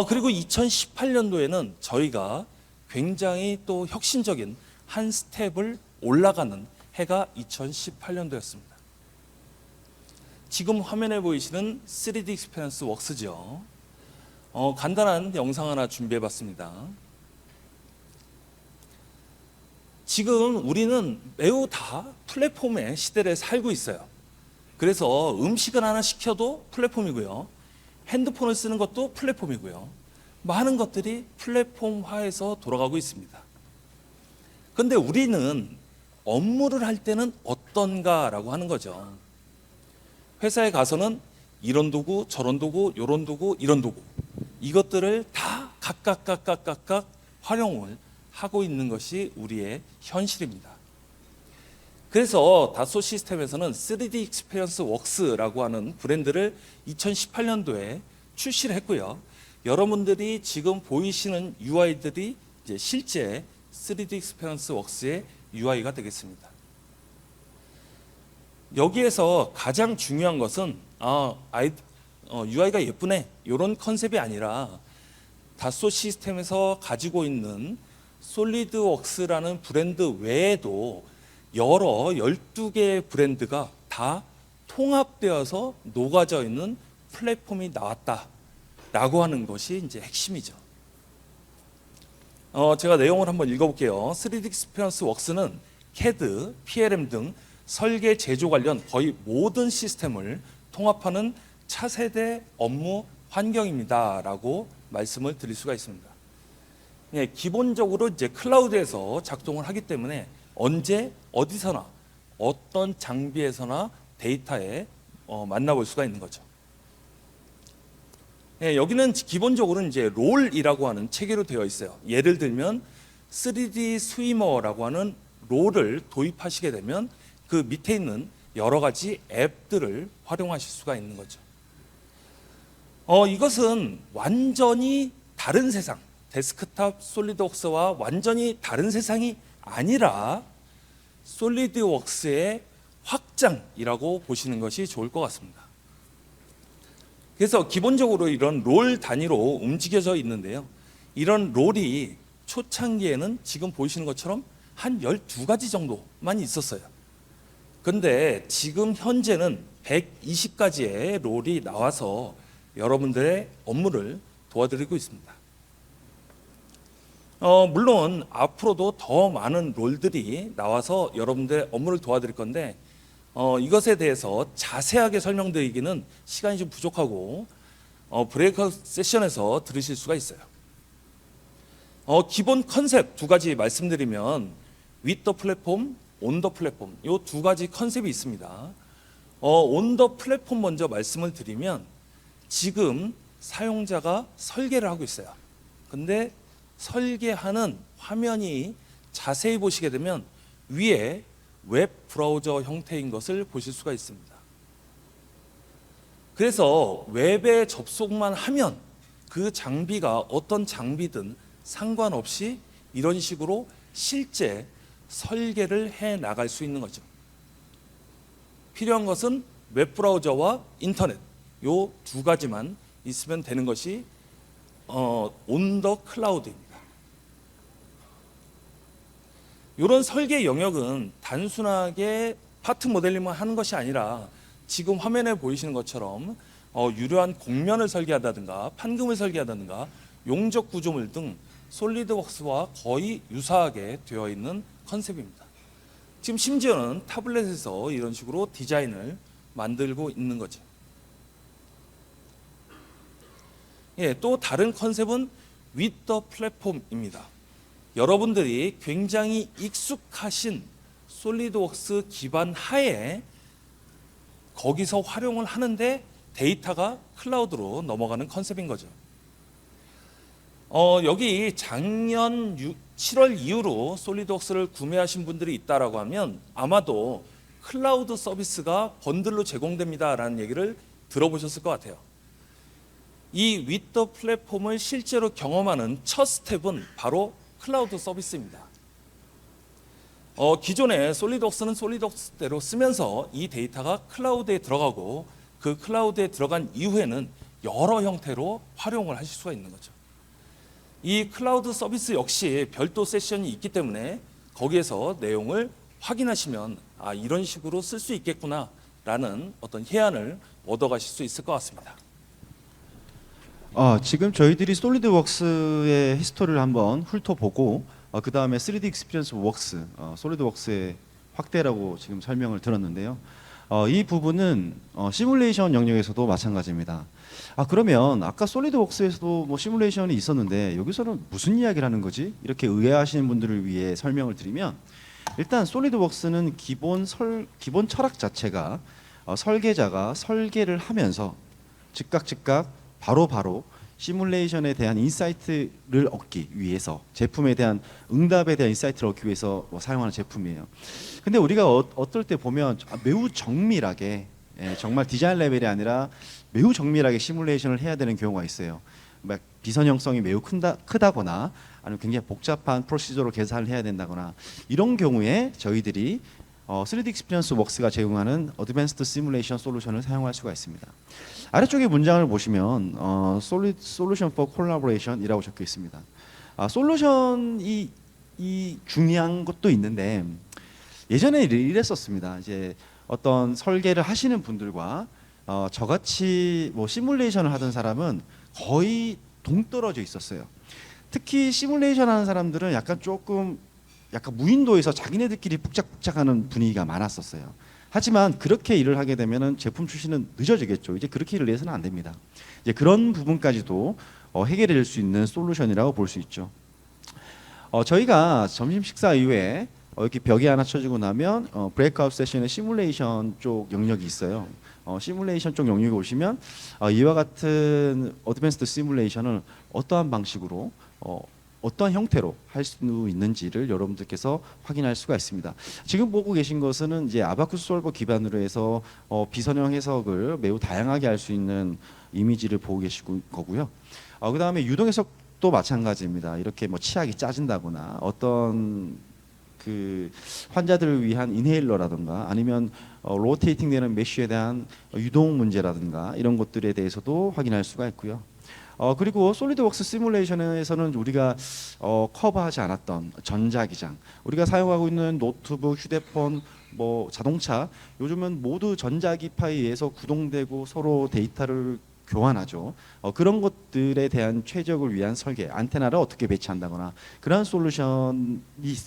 S1: 그리고 2018년도에는 저희가 굉장히 또 혁신적인 한 스텝을 올라가는 해가 2018년도였습니다. 지금 화면에 보이시는 3D 익스피리언스 웍스죠. 간단한 영상 하나 준비해봤습니다. 지금 우리는 매우 다 플랫폼의 시대를 살고 있어요. 그래서 음식을 하나 시켜도 플랫폼이고요. 핸드폰을 쓰는 것도 플랫폼이고요. 많은 것들이 플랫폼화해서 돌아가고 있습니다. 그런데 우리는 업무를 할 때는 어떤가라고 하는 거죠. 회사에 가서는 이런 도구, 저런 도구, 요런 도구, 이런 도구 이것들을 다 각각 활용을 하고 있는 것이 우리의 현실입니다. 그래서 다소 시스템에서는 3D 익스피리언스 웍스라고 하는 브랜드를 2018년도에 출시를 했고요. 여러분들이 지금 보이시는 UI들이 이제 실제 3D 익스피리언스 웍스의 UI가 되겠습니다. 여기에서 가장 중요한 것은 UI가 예쁘네 이런 컨셉이 아니라 다소 시스템에서 가지고 있는 솔리드웍스라는 브랜드 외에도 여러 12개의 브랜드가 다 통합되어서 녹아져 있는 플랫폼이 나왔다라고 하는 것이 이제 핵심이죠. 제가 내용을 한번 읽어볼게요. 3D 익스피리언스 웍스는 CAD, PLM 등 설계 제조 관련 거의 모든 시스템을 통합하는 차세대 업무 환경입니다라고 말씀을 드릴 수가 있습니다. 기본적으로 이제 클라우드에서 작동을 하기 때문에 언제 어디서나 어떤 장비에서나 데이터에 만나볼 수가 있는 거죠. 여기는 기본적으로 이제 롤이라고 하는 체계로 되어 있어요. 예를 들면 3D 스위머라고 하는 롤을 도입하시게 되면 그 밑에 있는 여러 가지 앱들을 활용하실 수가 있는 거죠. 이것은 완전히 다른 세상, 데스크탑 솔리드웍스와 완전히 다른 세상이 아니라 솔리드웍스의 확장이라고 보시는 것이 좋을 것 같습니다. 그래서 기본적으로 이런 롤 단위로 움직여져 있는데요. 이런 롤이 초창기에는 지금 보시는 것처럼 한 12가지 정도만 있었어요. 그런데 지금 현재는 120가지의 롤이 나와서 여러분들의 업무를 도와드리고 있습니다. 물론 앞으로도 더 많은 롤들이 나와서 여러분들의 업무를 도와드릴 건데 이것에 대해서 자세하게 설명드리기는 시간이 좀 부족하고 브레이크아웃 세션에서 들으실 수가 있어요. 기본 컨셉 두 가지 말씀드리면 with the platform, on the platform 이 두 가지 컨셉이 있습니다. on the platform 먼저 말씀을 드리면 지금 사용자가 설계를 하고 있어요. 근데 설계하는 화면이 자세히 보시게 되면 위에 웹 브라우저 형태인 것을 보실 수가 있습니다. 그래서 웹에 접속만 하면 그 장비가 어떤 장비든 상관없이 이런 식으로 실제 설계를 해 나갈 수 있는 거죠. 필요한 것은 웹 브라우저와 인터넷 요 두 가지만 있으면 되는 것이 온 더 클라우드입니다. 이런 설계 영역은 단순하게 파트 모델링만 하는 것이 아니라 지금 화면에 보이시는 것처럼 유려한 곡면을 설계한다든가 판금을 설계한다든가 용적 구조물 등 솔리드웍스와 거의 유사하게 되어 있는 컨셉입니다. 지금 심지어는 타블렛에서 이런 식으로 디자인을 만들고 있는 거죠. 또 다른 컨셉은 with the platform입니다. 여러분들이 굉장히 익숙하신 솔리드웍스 기반 하에 거기서 활용을 하는데 데이터가 클라우드로 넘어가는 컨셉인 거죠. 여기 작년 7월 이후로 솔리드웍스를 구매하신 분들이 있다라고 하면 아마도 클라우드 서비스가 번들로 제공됩니다라는 얘기를 들어보셨을 것 같아요. 이 위더 플랫폼을 실제로 경험하는 첫 스텝은 바로 클라우드 서비스입니다. 기존에 솔리드웍스는 솔리드웍스대로 쓰면서 이 데이터가 클라우드에 들어가고 그 클라우드에 들어간 이후에는 여러 형태로 활용을 하실 수가 있는 거죠. 이 클라우드 서비스 역시 별도 세션이 있기 때문에 거기에서 내용을 확인하시면 이런 식으로 쓸 수 있겠구나라는 어떤 해안을 얻어가실 수 있을 것 같습니다.
S3: 지금 저희들이 솔리드웍스의 히스토리를 한번 훑어보고 그 다음에 3D 익스피리언스 웍스, 솔리드웍스의 확대라고 지금 설명을 들었는데요. 이 부분은 시뮬레이션 영역에서도 마찬가지입니다. 그러면 아까 솔리드웍스에서도 뭐 시뮬레이션이 있었는데 여기서는 무슨 이야기를 하는 거지? 이렇게 의아하시는 분들을 위해 설명을 드리면 일단 솔리드웍스는 기본 철학 자체가 설계자가 설계를 하면서 즉각 바로 시뮬레이션에 대한 인사이트를 얻기 위해서 제품에 대한 응답에 대한 인사이트를 얻기 위해서 사용하는 제품이에요. 근데 우리가 어떨 때 보면 매우 정밀하게 정말 디자인 레벨이 아니라 매우 정밀하게 시뮬레이션을 해야 되는 경우가 있어요. 막 비선형성이 매우 크다거나 아니면 굉장히 복잡한 프로시저로 계산을 해야 된다거나 이런 경우에 저희들이 3D 익스피리언스 웍스가 제공하는 어드밴스드 시뮬레이션 솔루션을 사용할 수가 있습니다. 아래쪽에 문장을 보시면 솔루션 for collaboration이라고 적혀 있습니다. 솔루션이 중요한 것도 있는데 예전에 이랬었습니다. 이제 어떤 설계를 하시는 분들과 저같이 뭐 시뮬레이션을 하던 사람은 거의 동떨어져 있었어요. 특히 시뮬레이션 하는 사람들은 약간 무인도에서 자기네들끼리 북적북적하는 분위기가 많았었어요. 하지만 그렇게 일을 하게 되면은 제품 출시는 늦어지겠죠. 이제 그렇게 일을 해서는 안 됩니다. 이제 그런 부분까지도 해결될 수 있는 솔루션이라고 볼 수 있죠. 저희가 점심 식사 이후에 이렇게 벽에 하나 쳐주고 나면 브레이크아웃 세션의 시뮬레이션 쪽 영역이 있어요. 시뮬레이션 쪽 영역에 오시면 이와 같은 어드밴스드 시뮬레이션을 어떠한 방식으로 어떤 형태로 할 수 있는지를 여러분들께서 확인할 수가 있습니다. 지금 보고 계신 것은 이제 아바쿠스 솔버 기반으로 해서 비선형 해석을 매우 다양하게 할 수 있는 이미지를 보고 계실 거고요. 그 다음에 유동 해석도 마찬가지입니다. 이렇게 뭐 치약이 짜진다거나 어떤 그 환자들을 위한 인헤일러라든가 아니면 로테이팅되는 메쉬에 대한 유동 문제라든가 이런 것들에 대해서도 확인할 수가 있고요. 그리고 솔리드웍스 시뮬레이션에서는 우리가 커버하지 않았던 전자기장, 우리가 사용하고 있는 노트북, 휴대폰, 뭐 자동차, 요즘은 모두 전자기파에 의해서 구동되고 서로 데이터를 교환하죠. 그런 것들에 대한 최적을 위한 설계, 안테나를 어떻게 배치한다거나 그런 솔루션이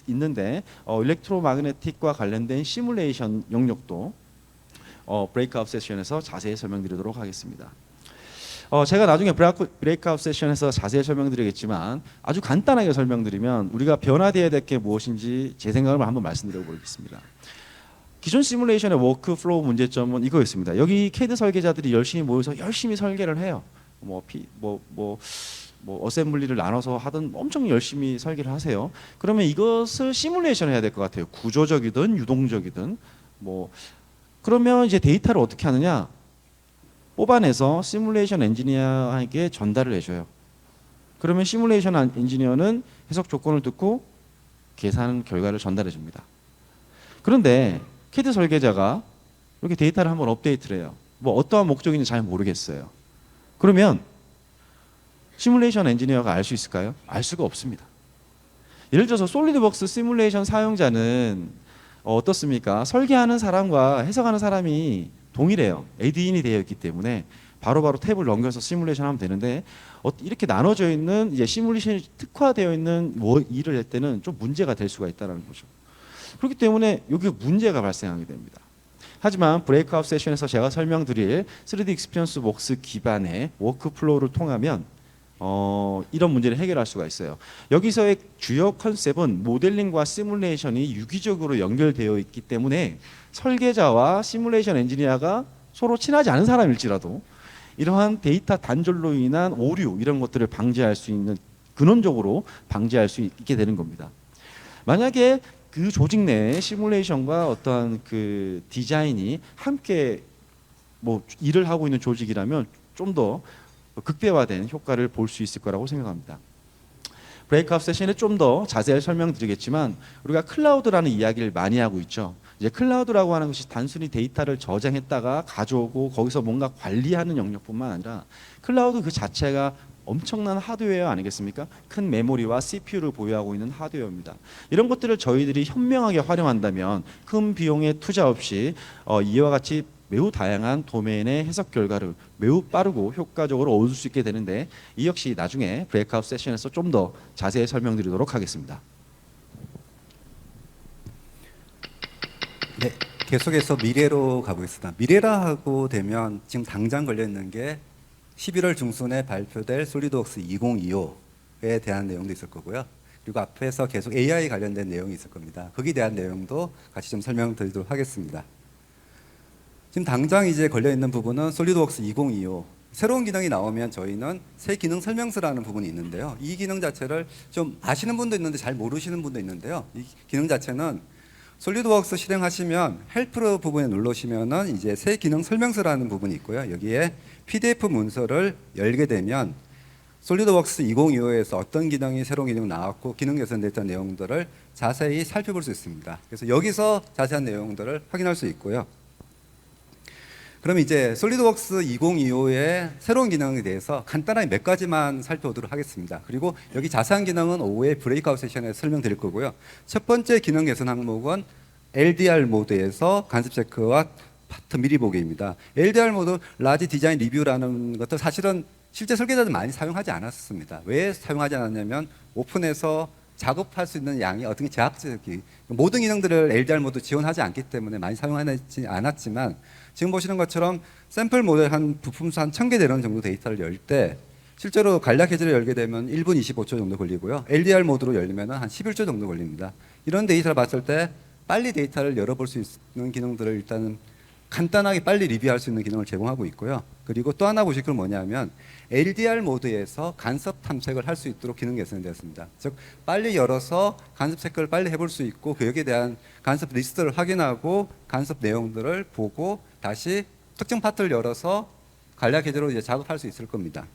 S3: 있는데 일렉트로마그네틱과 관련된 시뮬레이션 영역도 브레이크아웃 세션에서 자세히 설명드리도록 하겠습니다. 제가 나중에 브레이크아웃 세션에서 자세히 설명드리겠지만 아주 간단하게 설명드리면 우리가 변화되어야 될 게 무엇인지 제 생각을 한번 말씀드려 보겠습니다. 기존 시뮬레이션의 워크플로우 문제점은 이거였습니다. 여기 CAD 설계자들이 열심히 모여서 열심히 설계를 해요. 어셈블리를 나눠서 하든 엄청 열심히 설계를 하세요. 그러면 이것을 시뮬레이션 해야 될 것 같아요. 구조적이든 유동적이든 그러면 이제 데이터를 어떻게 하느냐? 뽑아내서 시뮬레이션 엔지니어에게 전달을 해줘요. 그러면 시뮬레이션 엔지니어는 해석 조건을 듣고 계산 결과를 전달해 줍니다. 그런데 CAD 설계자가 이렇게 데이터를 한번 업데이트를 해요. 어떠한 목적인지 잘 모르겠어요. 그러면 시뮬레이션 엔지니어가 알 수 있을까요? 알 수가 없습니다. 예를 들어서 솔리드웍스 시뮬레이션 사용자는 어떻습니까? 설계하는 사람과 해석하는 사람이 동일해요. AD인이 되어 있기 때문에 바로바로 탭을 넘겨서 시뮬레이션 하면 되는데 이렇게 나눠져 있는 이제 시뮬레이션이 특화되어 있는 일을 할 때는 좀 문제가 될 수가 있다는 거죠. 그렇기 때문에 여기 문제가 발생하게 됩니다. 하지만 브레이크아웃 세션에서 제가 설명드릴 3D 익스피리언스 웍스 기반의 워크플로우를 통하면 이런 문제를 해결할 수가 있어요. 여기서의 주요 컨셉은 모델링과 시뮬레이션이 유기적으로 연결되어 있기 때문에 설계자와 시뮬레이션 엔지니어가 서로 친하지 않은 사람일지라도 이러한 데이터 단절로 인한 오류 이런 것들을 방지할 수 있는 근원적으로 방지할 수 있게 되는 겁니다. 만약에 그 조직 내에 시뮬레이션과 어떠한 그 디자인이 함께 뭐 일을 하고 있는 조직이라면 좀 더 극대화된 효과를 볼 수 있을 거라고 생각합니다. 브레이크아웃 세션에 좀 더 자세히 설명드리겠지만 우리가 클라우드라는 이야기를 많이 하고 있죠. 이제 클라우드라고 하는 것이 단순히 데이터를 저장했다가 가져오고 거기서 뭔가 관리하는 영역뿐만 아니라 클라우드 그 자체가 엄청난 하드웨어 아니겠습니까? 큰 메모리와 CPU를 보유하고 있는 하드웨어입니다. 이런 것들을 저희들이 현명하게 활용한다면 큰 비용의 투자 없이 이와 같이 매우 다양한 도메인의 해석 결과를 매우 빠르고 효과적으로 얻을 수 있게 되는데 이 역시 나중에 브레이크아웃 세션에서 좀 더 자세히 설명드리도록 하겠습니다.
S4: 네, 계속해서 미래로 가보겠습니다. 미래라 하고 되면 지금 당장 걸려 있는 게 11월 중순에 발표될 솔리드웍스 2025에 대한 내용도 있을 거고요. 그리고 앞에서 계속 AI 관련된 내용이 있을 겁니다. 거기에 대한 내용도 같이 좀 설명드리도록 하겠습니다. 지금 당장 이제 걸려 있는 부분은 솔리드웍스 2025. 새로운 기능이 나오면 저희는 새 기능 설명서라는 부분이 있는데요. 이 기능 자체를 좀 아시는 분도 있는데 잘 모르시는 분도 있는데요. 이 기능 자체는 솔리드웍스 실행하시면 헬프 부분에 누르시면은 이제 새 기능 설명서라는 부분이 있고요. 여기에 PDF 문서를 열게 되면 솔리드웍스 2025에서 어떤 기능이 새로운 기능이 나왔고 기능 개선됐던 내용들을 자세히 살펴볼 수 있습니다. 그래서 여기서 자세한 내용들을 확인할 수 있고요. 그럼 이제 솔리드웍스 2025의 새로운 기능에 대해서 간단하게 몇 가지만 살펴보도록 하겠습니다. 그리고 여기 자세한 기능은 오후에 브레이크아웃 세션에서 설명드릴 거고요. 첫 번째 기능 개선 항목은 LDR 모드에서 간섭 체크와 파트 미리 보기입니다. LDR 모드 라지 디자인 리뷰라는 것도 사실은 실제 설계자들 많이 사용하지 않았습니다. 왜 사용하지 않았냐면 오픈해서 작업할 수 있는 양이 어떻게 제약적이 모든 기능들을 LDR 모드 지원하지 않기 때문에 많이 사용하지 않았지만 지금 보시는 것처럼 샘플 모델 한 부품수 한 1000개 되는 정도 데이터를 열 때 실제로 간략 해지를 열게 되면 1분 25초 정도 걸리고요. LDR 모드로 열리면 한 11초 정도 걸립니다. 이런 데이터를 봤을 때 빨리 데이터를 열어볼 수 있는 기능들을 일단은 간단하게 빨리 리뷰할 수 있는 기능을 제공하고 있고요. 그리고 또 하나 보실 건 뭐냐면 LDR 모드에서 간섭 탐색을 할 수 있도록 기능 개선이 되었습니다. 즉 빨리 열어서 간섭 체크를 빨리 해볼 수 있고 그 여기에 대한 간섭 리스트를 확인하고 간섭 내용들을 보고 다시 특정 파트를 열어서 간략 해제로 이제 작업할 수 있을 겁니다.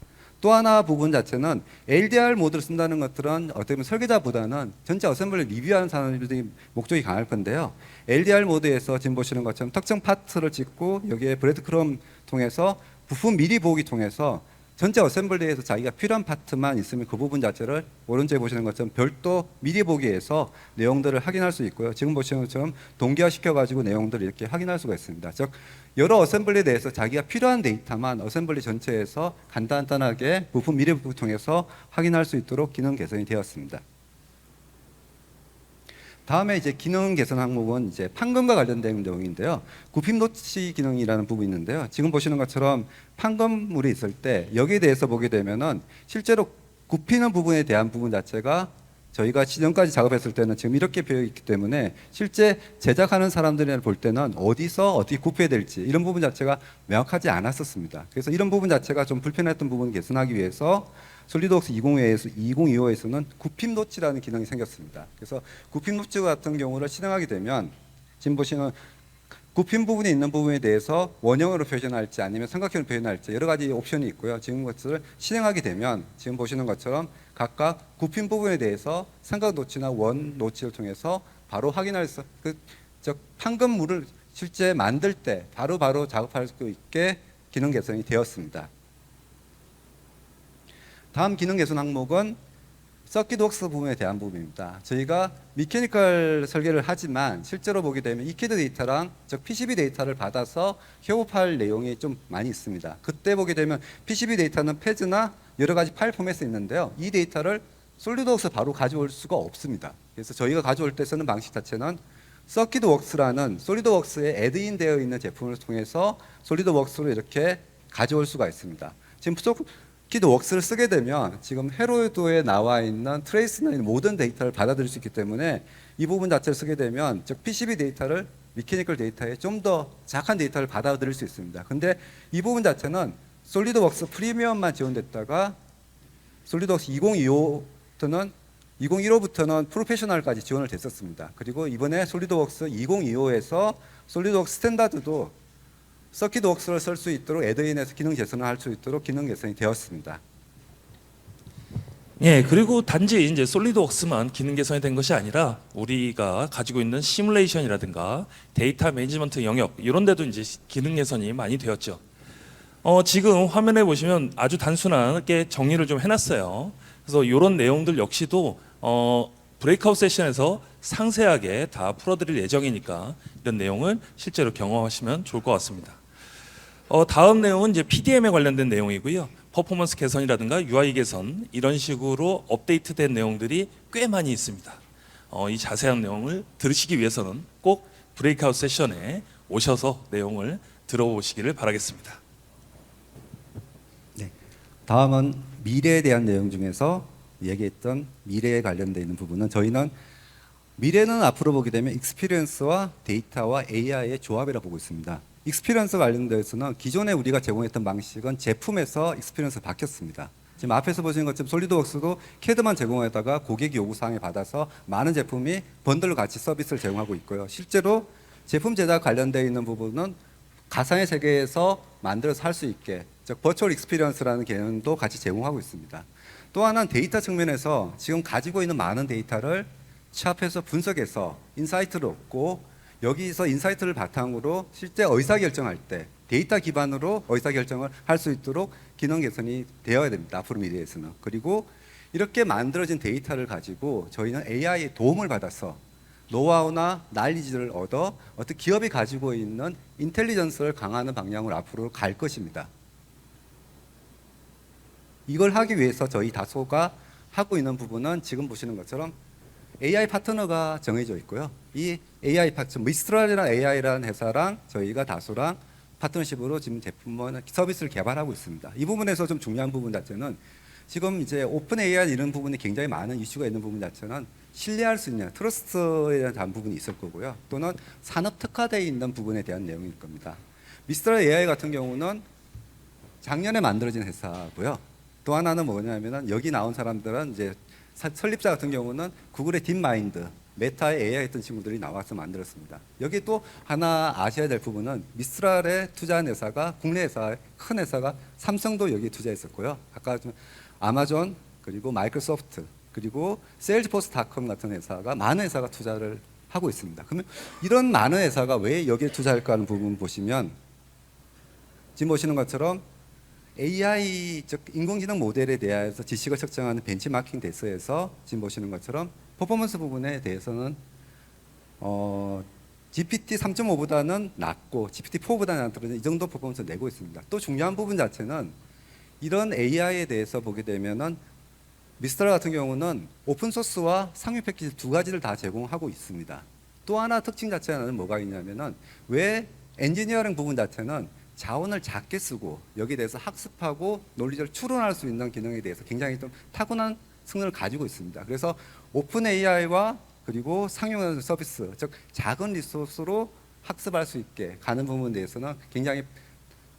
S4: 또 하나 부분 자체는 LDR 모드를 쓴다는 것들은 어떻게 보면 설계자보다는 전체 어셈블리 리뷰하는 사람들이 목적이 강할 건데요. LDR 모드에서 지금 보시는 것처럼 특정 파트를 찍고 여기에 브레드크럼 통해서 부품 미리 보기 통해서 전체 어셈블리에서 자기가 필요한 파트만 있으면 그 부분 자체를 오른쪽에 보시는 것처럼 별도 미리 보기에서 내용들을 확인할 수 있고요. 지금 보시는 것처럼 동기화시켜가지고 내용들을 이렇게 확인할 수가 있습니다. 즉 여러 어셈블리에 대해서 자기가 필요한 데이터만 어셈블리 전체에서 간단하게 부품 미리 보기 통해서 확인할 수 있도록 기능 개선이 되었습니다. 다음에 이제 기능 개선 항목은 이제 판금과 관련된 내용인데요. 굽힘 노치 기능이라는 부분이 있는데요. 지금 보시는 것처럼 판금물이 있을 때 여기에 대해서 보게 되면은 실제로 굽히는 부분에 대한 부분 자체가 저희가 지금까지 작업했을 때는 지금 이렇게 되어 있기 때문에 실제 제작하는 사람들이 볼 때는 어디서 어떻게 굽혀야 될지 이런 부분 자체가 명확하지 않았었습니다. 그래서 이런 부분 자체가 좀 불편했던 부분을 개선하기 위해서 솔리드웍스 2025에서는 굽힘 노치라는 기능이 생겼습니다. 그래서 굽힘 노치 같은 경우를 실행하게 되면 지금 보시는 굽힌 부분에 있는 부분에 대해서 원형으로 표현할지 아니면 삼각형으로 표현할지 여러 가지 옵션이 있고요. 지금 것을 실행하게 되면 지금 보시는 것처럼 각각 굽힌 부분에 대해서 삼각 노치나 원 노치를 통해서 바로 확인할 수, 즉 판금물을 실제 만들 때 바로 작업할 수 있게 기능 개선이 되었습니다. 다음 기능 개선 항목은 서킷웍스 부분에 대한 부분입니다. 저희가 미케니컬 설계를 하지만 실제로 보게 되면 ECAD 데이터랑 즉 PCB 데이터를 받아서 협업할 내용이 좀 많이 있습니다. 그때 보게 되면 PCB 데이터는 패즈나 여러 가지 파일 포맷이 있는데요. 이 데이터를 솔리드웍스 바로 가져올 수가 없습니다. 그래서 저희가 가져올 때 쓰는 방식 자체는 서킷웍스라는 솔리드웍스에 애드인 되어 있는 제품을 통해서 솔리드웍스로 이렇게 가져올 수가 있습니다. 지금 서킷웍스를 쓰게 되면 지금 헤로도에 나와 있는 트레이스나 있는 모든 데이터를 받아들일 수 있기 때문에 이 부분 자체를 쓰게 되면 즉 PCB 데이터를 미케니컬 데이터에 좀 더 작은 데이터를 받아들일 수 있습니다. 근데 이 부분 자체는 솔리드웍스 프리미엄만 지원됐다가 솔리드웍스 2025부터는 2015부터는 프로페셔널까지 지원을 됐었습니다. 그리고 이번에 솔리드웍스 2025에서 솔리드웍스 스탠다드도 서킷웍스를 쓸 수 있도록 애드인에서 기능 개선을 할 수 있도록 기능 개선이 되었습니다.
S1: 예, 그리고 단지 이제 솔리드웍스만 기능 개선이 된 것이 아니라 우리가 가지고 있는 시뮬레이션이라든가 데이터 매니지먼트 영역 이런 데도 이제 기능 개선이 많이 되었죠. 지금 화면에 보시면 아주 단순하게 정리를 좀 해놨어요. 그래서 이런 내용들 역시도 브레이크아웃 세션에서 상세하게 다 풀어드릴 예정이니까 이런 내용을 실제로 경험하시면 좋을 것 같습니다. 다음 내용은 이제 PDM에 관련된 내용이고요. 퍼포먼스 개선이라든가 UI 개선 이런 식으로 업데이트된 내용들이 꽤 많이 있습니다. 이 자세한 내용을 들으시기 위해서는 꼭 브레이크아웃 세션에 오셔서 내용을 들어보시기를 바라겠습니다.
S4: 네. 다음은 미래에 대한 내용 중에서 얘기했던 미래에 관련되어 있는 부분은 저희는 미래는 앞으로 보게 되면 익스피리언스와 데이터와 AI의 조합이라 보고 있습니다. 익스피리언스 관련돼서는 기존에 우리가 제공했던 방식은 제품에서 익스피리언스 바뀌었습니다. 지금 앞에서 보시는 것처럼 솔리드웍스도 CAD만 제공하다가 고객 요구사항에 받아서 많은 제품이 번들로 같이 서비스를 제공하고 있고요. 실제로 제품 제작 관련되어 있는 부분은 가상의 세계에서 만들어서 할 수 있게 즉 버추얼 익스피리언스라는 개념도 같이 제공하고 있습니다. 또 하나는 데이터 측면에서 지금 가지고 있는 많은 데이터를 취합해서 분석해서 인사이트를 얻고 여기서 인사이트를 바탕으로 실제 의사결정할 때 데이터 기반으로 의사결정을 할 수 있도록 기능 개선이 되어야 됩니다. 앞으로 미래에서는. 그리고 이렇게 만들어진 데이터를 가지고 저희는 AI의 도움을 받아서 노하우나 난리지를 얻어 어떤 기업이 가지고 있는 인텔리전스를 강화하는 방향으로 앞으로 갈 것입니다. 이걸 하기 위해서 저희 다소가 하고 있는 부분은 지금 보시는 것처럼 AI 파트너가 정해져 있고요. 이 AI 파트너, 미스트랄이라는 AI라는 회사랑 저희가 다소랑 파트너십으로 지금 제품은 서비스를 개발하고 있습니다. 이 부분에서 좀 중요한 부분 자체는 지금 이제 오픈 AI 이런 부분이 굉장히 많은 이슈가 있는 부분 자체는 신뢰할 수 있는 트러스트에 대한 부분이 있을 거고요. 또는 산업 특화되어 있는 부분에 대한 내용일 겁니다. 미스트랄 AI 같은 경우는 작년에 만들어진 회사고요. 또 하나는 뭐냐면은 여기 나온 사람들은 이제 설립자 같은 경우는 구글의 딥마인드, 메타의 AI 했던 친구들이 나와서 만들었습니다. 여기 또 하나 아셔야 될 부분은 미스트랄에 투자한 회사가 국내 회사, 큰 회사가 삼성도 여기 투자했었고요. 아까 좀 아마존 그리고 마이크로소프트 그리고 세일즈포스닷컴 같은 회사가 많은 회사가 투자를 하고 있습니다. 그러면 이런 많은 회사가 왜 여기에 투자할까 하는 부분 보시면 지금 보시는 것처럼 AI 즉 인공지능 모델에 대해서 지식을 측정하는 벤치마킹 데이터에서 지금 보시는 것처럼 퍼포먼스 부분에 대해서는 GPT 3.5보다는 낮고 GPT-4보다는 낮더라도 이 정도 퍼포먼스를 내고 있습니다. 또 중요한 부분 자체는 이런 AI에 대해서 보게 되면은 미스트랄 같은 경우는 오픈 소스와 상위 패키지 두 가지를 다 제공하고 있습니다. 또 하나 특징 자체는 뭐가 있냐면은 왜 엔지니어링 부분 자체는 자원을 작게 쓰고 여기에 대해서 학습하고 논리적으로 추론할 수 있는 기능에 대해서 굉장히 좀 타고난 성능을 가지고 있습니다. 그래서 오픈 AI와 그리고 상용 서비스, 즉 작은 리소스로 학습할 수 있게 가는 부분에 대해서는 굉장히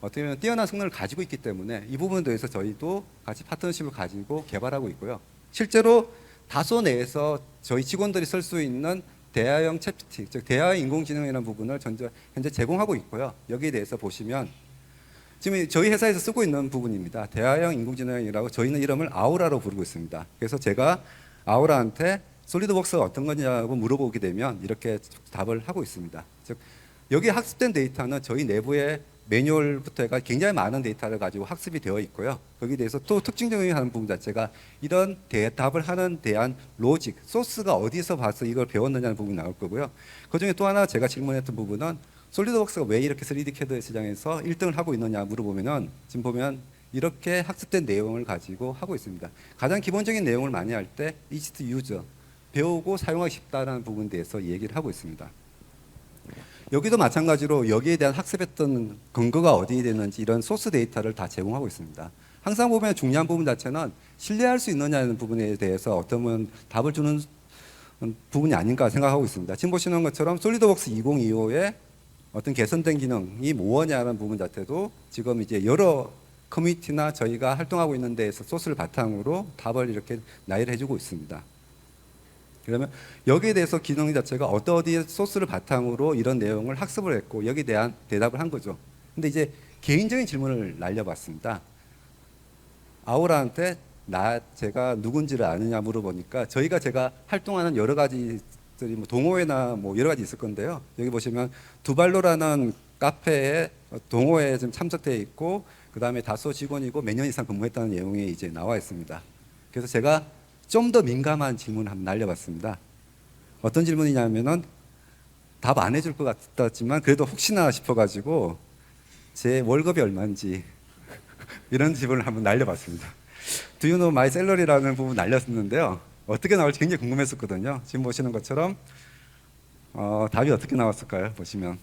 S4: 어떻게 보면 뛰어난 성능을 가지고 있기 때문에 이 부분에 대해서 저희도 같이 파트너십을 가지고 개발하고 있고요. 실제로 다소 내에서 저희 직원들이 쓸 수 있는 대화형 챗GPT, 즉 대화형 인공지능이라는 부분을 현재 제공하고 있고요. 여기에 대해서 보시면 지금 저희 회사에서 쓰고 있는 부분입니다. 대화형 인공지능이라고 저희는 이름을 아우라로 부르고 있습니다. 그래서 제가 아우라한테 솔리드웍스가 어떤 거냐고 물어보게 되면 이렇게 답을 하고 있습니다. 즉 여기 학습된 데이터는 저희 내부의 매뉴얼부터 해가 굉장히 많은 데이터를 가지고 학습이 되어 있고요. 거기에 대해서 또 특징적인 하는 부분 자체가 이런 대답을 하는 대한 로직, 소스가 어디서 봐서 이걸 배웠느냐는 부분이 나올 거고요. 그중에 또 하나 제가 질문했던 부분은 솔리드웍스가 왜 이렇게 3D CAD 시장에서 1등을 하고 있느냐 물어보면은 지금 보면 이렇게 학습된 내용을 가지고 하고 있습니다. 가장 기본적인 내용을 많이 할 때 easy to use, 배우고 사용하기 쉽다라는 부분에 대해서 얘기를 하고 있습니다. 여기도 마찬가지로 여기에 대한 학습했던 근거가 어디에 되는지 이런 소스 데이터를 다 제공하고 있습니다. 항상 보면 중요한 부분 자체는 신뢰할 수 있느냐는 부분에 대해서 어떤 분 답을 주는 부분이 아닌가 생각하고 있습니다. 지금 보시는 것처럼 솔리드웍스 2025의 어떤 개선된 기능이 뭐냐는 부분 자체도 지금 이제 여러 커뮤니티나 저희가 활동하고 있는 데에서 소스를 바탕으로 답을 이렇게 나열해 주고 있습니다. 그러면 여기에 대해서 기능 자체가 어디 소스를 바탕으로 이런 내용을 학습을 했고 여기에 대한 대답을 한 거죠. 근데 이제 개인적인 질문을 날려봤습니다. 아우라한테 제가 누군지를 아느냐 물어보니까 제가 활동하는 여러 가지들이 뭐 동호회나 뭐 여러 가지 있을 건데요. 여기 보시면 두발로라는 카페에 동호회에 좀 참석되어 있고 그 다음에 다소 직원이고 몇 년 이상 근무했다는 내용이 이제 나와 있습니다. 그래서 제가 좀 더 민감한 질문을 한번 날려봤습니다. 어떤 질문이냐면은 답 안 해줄 것 같았지만 그래도 혹시나 싶어가지고 제 월급이 얼마인지 이런 질문을 한번 날려봤습니다. Do you know my salary라는 부분 날렸었는데요. 어떻게 나올지 굉장히 궁금했었거든요. 지금 보시는 것처럼 답이 어떻게 나왔을까요? 보시면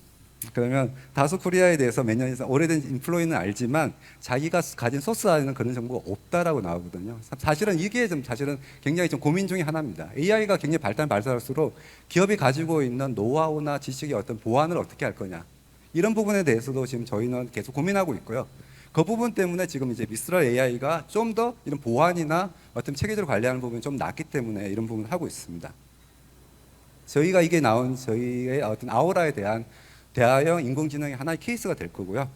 S4: 그러면 다소 코리아에 대해서 몇 년 이상 오래된 인플루이는 알지만 자기가 가진 소스 안에는 그런 정보가 없다라고 나오거든요. 사실은 이게 사실은 굉장히 좀 고민 중에 하나입니다. AI가 굉장히 발달할수록 기업이 가지고 있는 노하우나 지식의 어떤 보완을 어떻게 할 거냐 이런 부분에 대해서도 지금 저희는 계속 고민하고 있고요. 그 부분 때문에 지금 이제 미스럴 AI가 좀 더 이런 보완이나 어떤 체계적으로 관리하는 부분이 좀 낫기 때문에 이런 부분을 하고 있습니다. 저희가 이게 나온 저희의 어떤 아우라에 대한 대화형 인공지능의 하나의 케이스가 될 거고요.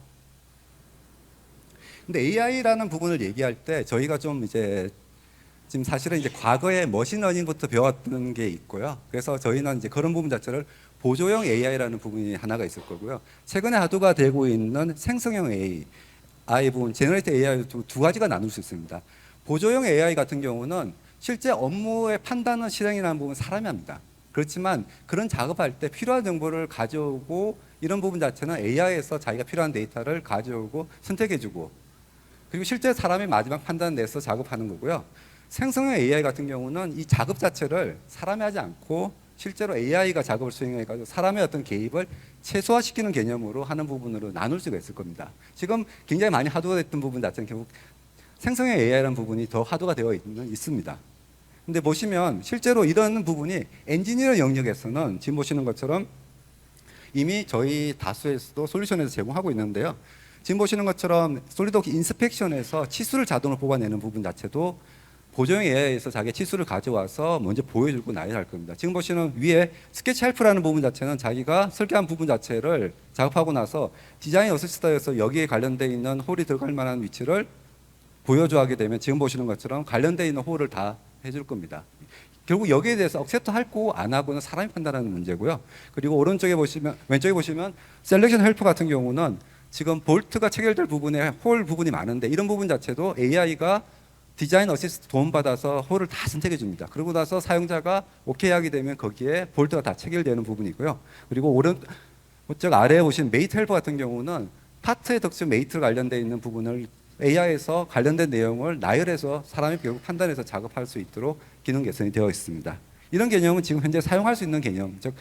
S4: 근데 AI라는 부분을 얘기할 때 저희가 좀 이제 지금 사실은 이제 과거에 머신러닝부터 배웠던 게 있고요. 그래서 저희는 이제 그런 부분 자체를 보조형 AI라는 부분이 하나가 있을 거고요. 최근에 화두가 되고 있는 생성형 AI 부분, 제너레이터 AI 두 가지가 나눌 수 있습니다. 보조형 AI 같은 경우는 실제 업무의 판단은 실행이라는 부분은 사람이 합니다. 그렇지만 그런 작업할 때 필요한 정보를 가져오고 이런 부분 자체는 AI에서 자기가 필요한 데이터를 가져오고 선택해주고 그리고 실제 사람이 마지막 판단을 내서 작업하는 거고요. 생성형 AI 같은 경우는 이 작업 자체를 사람이 하지 않고 실제로 AI가 작업을 수행해가지고 사람의 어떤 개입을 최소화시키는 개념으로 하는 부분으로 나눌 수가 있을 겁니다. 지금 굉장히 많이 화두가 됐던 부분 자체는 결국 생성형 AI라는 부분이 더 화두가 되어 있습니다. 근데 보시면 실제로 이런 부분이 엔지니어 영역에서는 지금 보시는 것처럼 이미 저희 다수에서도 솔루션에서 제공하고 있는데요. 지금 보시는 것처럼 솔리드웍스 인스펙션에서 치수를 자동으로 뽑아내는 부분 자체도 보조형 AI에서 자기 치수를 가져와서 먼저 보여주고 나열할 겁니다. 지금 보시는 위에 스케치 헬프라는 부분 자체는 자기가 설계한 부분 자체를 작업하고 나서 디자인 어시스트에서 여기에 관련되어 있는 홀이 들어갈 만한 위치를 보여줘 하게 되면 지금 보시는 것처럼 관련되어 있는 홀을 다 해줄 겁니다. 결국 여기에 대해서 억셉트 하고 안 하고는 사람이 판단하는 문제고요. 그리고 왼쪽에 보시면 셀렉션 헬프 같은 경우는 지금 볼트가 체결될 부분에 홀 부분이 많은데 이런 부분 자체도 AI가 디자인 어시스트 도움받아서 홀을 다 선택해 줍니다. 그러고 나서 사용자가 오케이 하게 되면 거기에 볼트가 다 체결되는 부분이고요. 그리고 오른쪽 아래에 보시는 메이트 헬프 같은 경우는 파트의 덕질 메이트 관련되어 있는 부분을 AI에서 관련된 내용을 나열해서 사람이 결국 판단해서 작업할 수 있도록 기능 개선이 되어 있습니다. 이런 개념은 지금 현재 사용할 수 있는 개념, 즉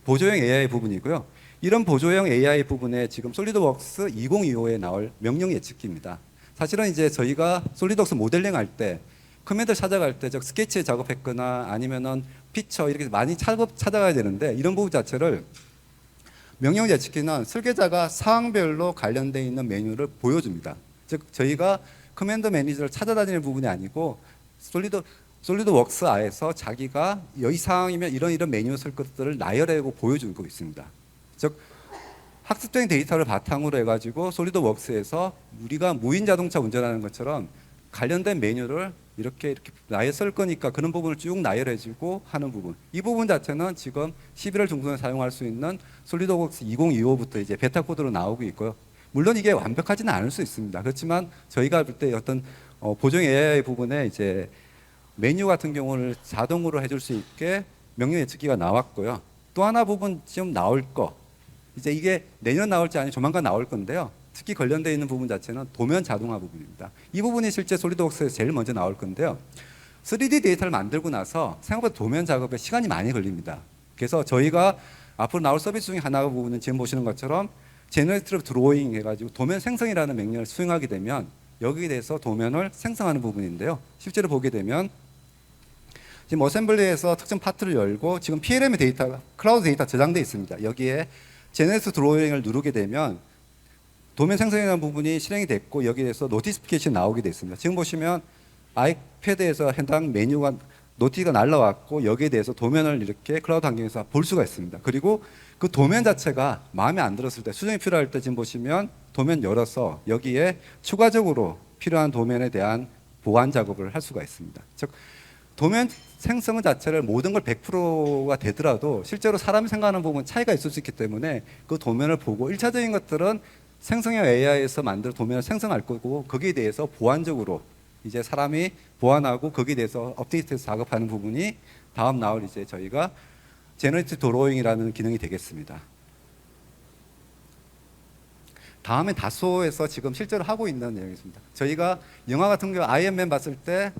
S4: 보조형 AI 부분이고요. 이런 보조형 AI 부분에 지금 솔리드웍스 2025에 나올 명령 예측기입니다. 사실은 이제 저희가 솔리드웍스 모델링 할 때 커맨드 찾아갈 때 즉 스케치 작업했거나 아니면은 피처 이렇게 많이 찾아가야 되는데 이런 부분 자체를 명령 예측기는 설계자가 사항별로 관련되어 있는 메뉴를 보여줍니다. 즉 저희가 커맨드 매니저를 찾아다니는 부분이 아니고 솔리드웍스 아에서 자기가 이 상황이면 이런 메뉴 쓸 것들을 나열하고 보여주고 있습니다. 즉 학습적인 데이터를 바탕으로 해가지고 솔리드웍스에서 우리가 무인 자동차 운전하는 것처럼 관련된 메뉴를 이렇게 나열 쓸 거니까 그런 부분을 쭉 나열해주고 하는 부분. 이 부분 자체는 지금 11월 중순에 사용할 수 있는 솔리드웍스 2025부터 이제 베타 코드로 나오고 있고요. 물론 이게 완벽하지는 않을 수 있습니다. 그렇지만 저희가 볼 때 어떤 보정 AI 부분에 이제 메뉴 같은 경우를 자동으로 해줄 수 있게 명령 예측기가 나왔고요. 또 하나 부분 지금 나올 거. 이제 이게 내년 나올지 아니면 조만간 나올 건데요. 특히 관련되어 있는 부분 자체는 도면 자동화 부분입니다. 이 부분이 실제 솔리드웍스에서 제일 먼저 나올 건데요. 3D 데이터를 만들고 나서 생각보다 도면 작업에 시간이 많이 걸립니다. 그래서 저희가 앞으로 나올 서비스 중에 하나 부분은 지금 보시는 것처럼 제너레이티브 드로잉 해가지고 도면 생성이라는 명령을 수행하게 되면 여기에 대해서 도면을 생성하는 부분인데요. 실제로 보게 되면 지금 어셈블리에서 특정 파트를 열고 지금 PLM의 데이터가 클라우드 데이터 저장되어 있습니다. 여기에 제네시스 드로잉을 누르게 되면 도면 생성이라는 부분이 실행이 됐고 여기에 대해서 노티피케이션이 나오게 됐습니다. 지금 보시면 아이패드에서 해당 메뉴가 노티가 날라왔고 여기에 대해서 도면을 이렇게 클라우드 환경에서 볼 수가 있습니다. 그리고 그 도면 자체가 마음에 안 들었을 때 수정이 필요할 때 지금 보시면 도면 열어서 여기에 추가적으로 필요한 도면에 대한 보완 작업을 할 수가 있습니다. 즉 도면 생성 자체를 모든 걸 100%가 되더라도 실제로 사람이 생각하는 부분 차이가 있을 수 있기 때문에 그 도면을 보고 1차적인 것들은 생성형 AI에서 만든 도면을 생성할 거고 거기에 대해서 보완적으로 이제 사람이 보완하고 거기에 대해서 업데이트해서 작업하는 부분이 다음 나올 이제 저희가 제너레이티브 드로잉이라는 기능이 되겠습니다. 다음엔 다소에서 지금 실제로 하고 있는 내용이 있습니다. 저희가 영화 같은 경우 아이언맨 봤을 때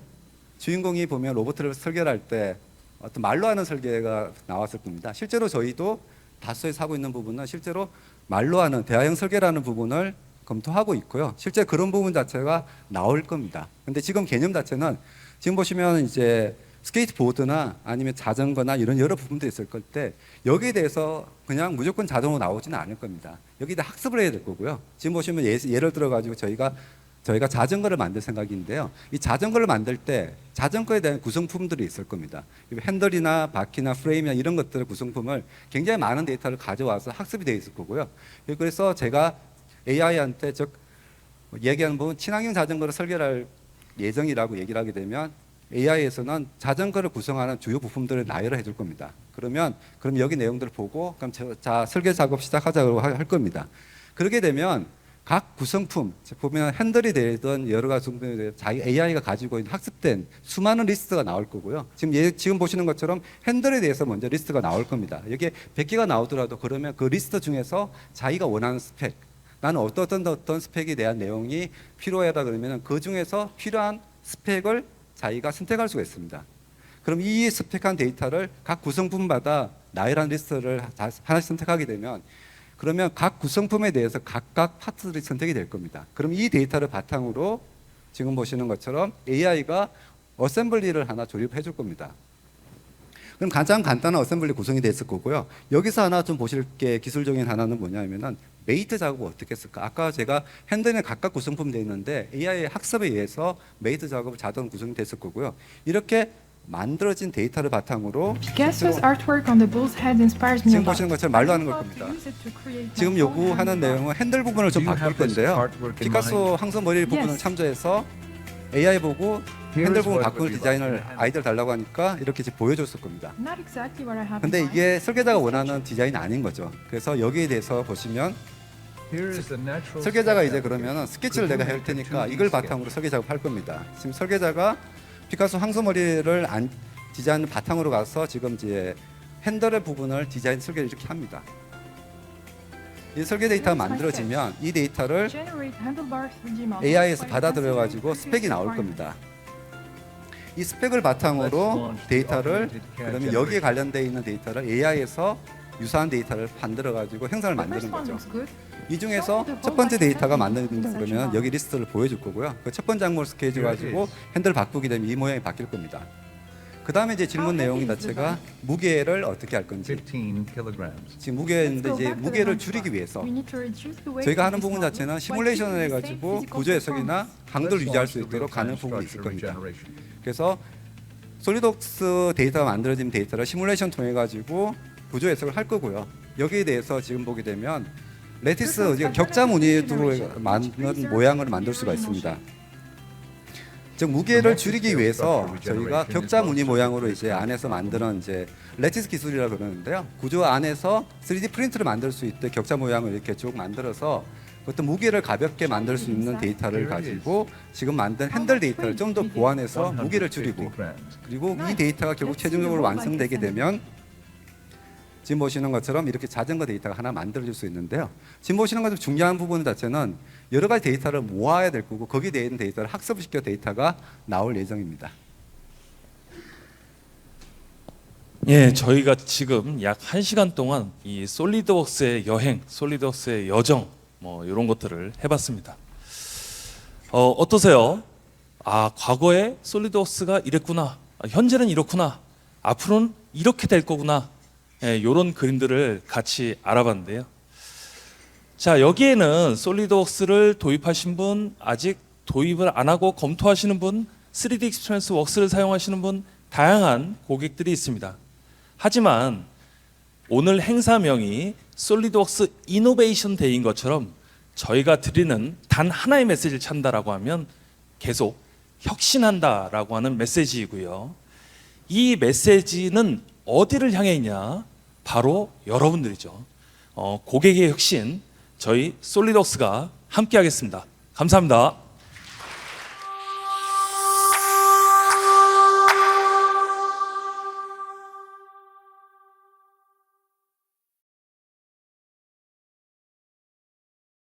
S4: 주인공이 보면 로봇을 설계할 때 어떤 말로 하는 설계가 나왔을 겁니다. 실제로 저희도 다소에서 하고 있는 부분은 실제로 말로 하는 대화형 설계라는 부분을 검토하고 있고요. 실제 그런 부분 자체가 나올 겁니다. 근데 지금 개념 자체는 지금 보시면 이제 스케이트보드나 아니면 자전거나 이런 여러 부분들이 있을 때 여기에 대해서 그냥 무조건 자동으로 나오지는 않을 겁니다. 여기다 학습을 해야 될 거고요. 지금 보시면 예를 들어 가지고 저희가 자전거를 만들 생각인데요. 이 자전거를 만들 때 자전거에 대한 구성품들이 있을 겁니다. 핸들이나 바퀴나 프레임이나 이런 것들의 구성품을 굉장히 많은 데이터를 가져와서 학습이 되어 있을 거고요. 그래서 제가 AI한테 즉 얘기하는 부분 친환경 자전거를 설계할 예정이라고 얘기를 하게 되면 AI에서는 자전거를 구성하는 주요 부품들을 나열을 해줄 겁니다. 그럼 여기 내용들을 보고 그럼 자 설계 작업 시작하자고 할 겁니다. 그렇게 되면 각 구성품, 보면 핸들이 되던 여러 가지 구성품에 대해 자기 AI가 가지고 있는 학습된 수많은 리스트가 나올 거고요. 지금 보시는 것처럼 핸들에 대해서 먼저 리스트가 나올 겁니다. 여기에 100개가 나오더라도 그러면 그 리스트 중에서 자기가 원하는 스펙, 나는 어떤 스펙에 대한 내용이 필요하다 그러면 그 중에서 필요한 스펙을 자기가 선택할 수가 있습니다. 그럼 이 스펙한 데이터를 각 구성품마다 나열한 리스트를 하나씩 선택하게 되면 그러면 각 구성품에 대해서 각각 파트들이 선택이 될 겁니다. 그럼 이 데이터를 바탕으로 지금 보시는 것처럼 AI가 어셈블리를 하나 조립해 줄 겁니다. 그럼 가장 간단한 어셈블리 구성이 됐을 거고요. 여기서 하나 좀 보실 게 기술적인 하나는 뭐냐면은 메이트 작업을 어떻게 했을까? 아까 제가 핸들에 각각 구성품 되어 있는데 AI의 학습에 의해서 메이트 작업을 자동 구성이 됐을 거고요. 이렇게 만들어진 데이터를 바탕으로
S5: Picasso's artwork on the bull's head inspires me
S4: 지금
S5: a lot.
S4: 보시는 것처럼 말로 하는 걸 겁니다. 지금 요구하는 내용은 핸들 부분을 좀 바꿀 건데요. 피카소 항선 머리 부분을 참조해서 AI 보고 핸들 부분 바꾸는 디자인을 아이디어를 달라고 하니까 이렇게 이제 보여줬을 겁니다.
S5: Not exactly what I have
S4: 근데
S5: in mind.
S4: 이게 설계자가 원하는 디자인이 아닌 거죠. 그래서 여기에 대해서 보시면 설계자가 이제 그러면 스케치를 내가 할 테니까 이걸 바탕으로 설계 작업할 겁니다. 지금 설계자가 피카소 항소머리를 디자인 바탕으로 가서 지금 이제 핸들의 부분을 디자인 설계를 이렇게 합니다. 이 설계 데이터가 만들어지면 이 데이터를
S5: Generate handlebar 3D models
S4: AI에서
S5: by
S4: 받아들여
S5: passing
S4: 가지고
S5: through
S4: 스펙이 나올
S5: requirements.
S4: 겁니다. 이 스펙을 바탕으로 데이터를 그러면 여기에 관련되어 있는 데이터를 AI에서 유사한 데이터를 만들어 가지고 행성을
S5: The
S4: 만드는
S5: first one
S4: 거죠.
S5: looks good.
S4: 이 중에서 첫 번째 데이터가 만들어진다 그러면 여기 리스트를 보여줄 거고요. 그 첫 번째 항목을 스케치 가지고 핸들 바꾸게 되면 이 모양이 바뀔 겁니다. 그 다음에 이제 질문 내용 자체가 무게를 어떻게 할 건지.
S6: 15 kilograms.
S4: 지금 무게인데 이제 무게를 줄이기 위해서
S5: We need to reduce the weight
S4: 저희가
S5: of
S4: 하는
S5: this
S4: 부분
S5: model
S4: 자체는
S5: by
S4: 시뮬레이션을
S5: keeping the
S4: 해가지고
S5: same physical
S4: 구조 해석이나
S5: performance.
S4: 강도를
S6: Let's
S4: 유지할
S6: launch
S4: 수
S6: the
S4: 있도록 가는
S6: real-time
S4: 부분이 있을
S6: structure
S4: 겁니다.
S6: regeneration.
S4: 그래서 솔리드웍스 데이터가 만들어진 데이터를 시뮬레이션 통해 가지고 구조 해석을 할 거고요. 여기에 대해서 지금 보게 되면 레티스 우리가 격자 무늬로 만든 모양을 만들 수가 있습니다. 즉 무게를 줄이기 위해서 저희가 격자 무늬 모양으로 이제 안에서 만드는 이제 레티스 기술이라고 그러는데요. 구조 안에서 3D 프린트를 만들 수 있게 격자 모양을 이렇게 쭉 만들어서 어떤 무게를 가볍게 만들 수 있는 데이터를 가지고 지금 만든 핸들 데이터를 좀 더 보완해서 무게를 줄이고 그리고 이 데이터가 결국 최종적으로 완성되게 되면 지금 보시는 것처럼 이렇게 자전거 데이터가 하나 만들어질 수 있는데요. 지금 보시는 것처럼 중요한 부분 자체는 여러 가지 데이터를 모아야 될 거고 거기에 대한 데이터를 학습시켜 데이터가 나올 예정입니다.
S1: 예, 저희가 지금 약 1시간 동안 이 솔리드웍스의 여행, 솔리드웍스의 여정 뭐 이런 것들을 해봤습니다. 어떠세요? 과거에 솔리드웍스가 이랬구나. 현재는 이렇구나. 앞으로는 이렇게 될 거구나. 이런 그림들을 같이 알아봤는데요. 자, 여기에는 솔리드웍스를 도입하신 분, 아직 도입을 안 하고 검토하시는 분, 3D 익스피리언스 웍스를 사용하시는 분, 다양한 고객들이 있습니다. 하지만 오늘 행사명이 솔리드웍스 이노베이션 데이인 것처럼 저희가 드리는 단 하나의 메시지를 찾는다라고 하면 계속 혁신한다라고 하는 메시지이고요. 이 메시지는 어디를 향해 있냐? 바로 여러분들이죠. 고객의 혁신, 저희 솔리드웍스가 함께 하겠습니다. 감사합니다.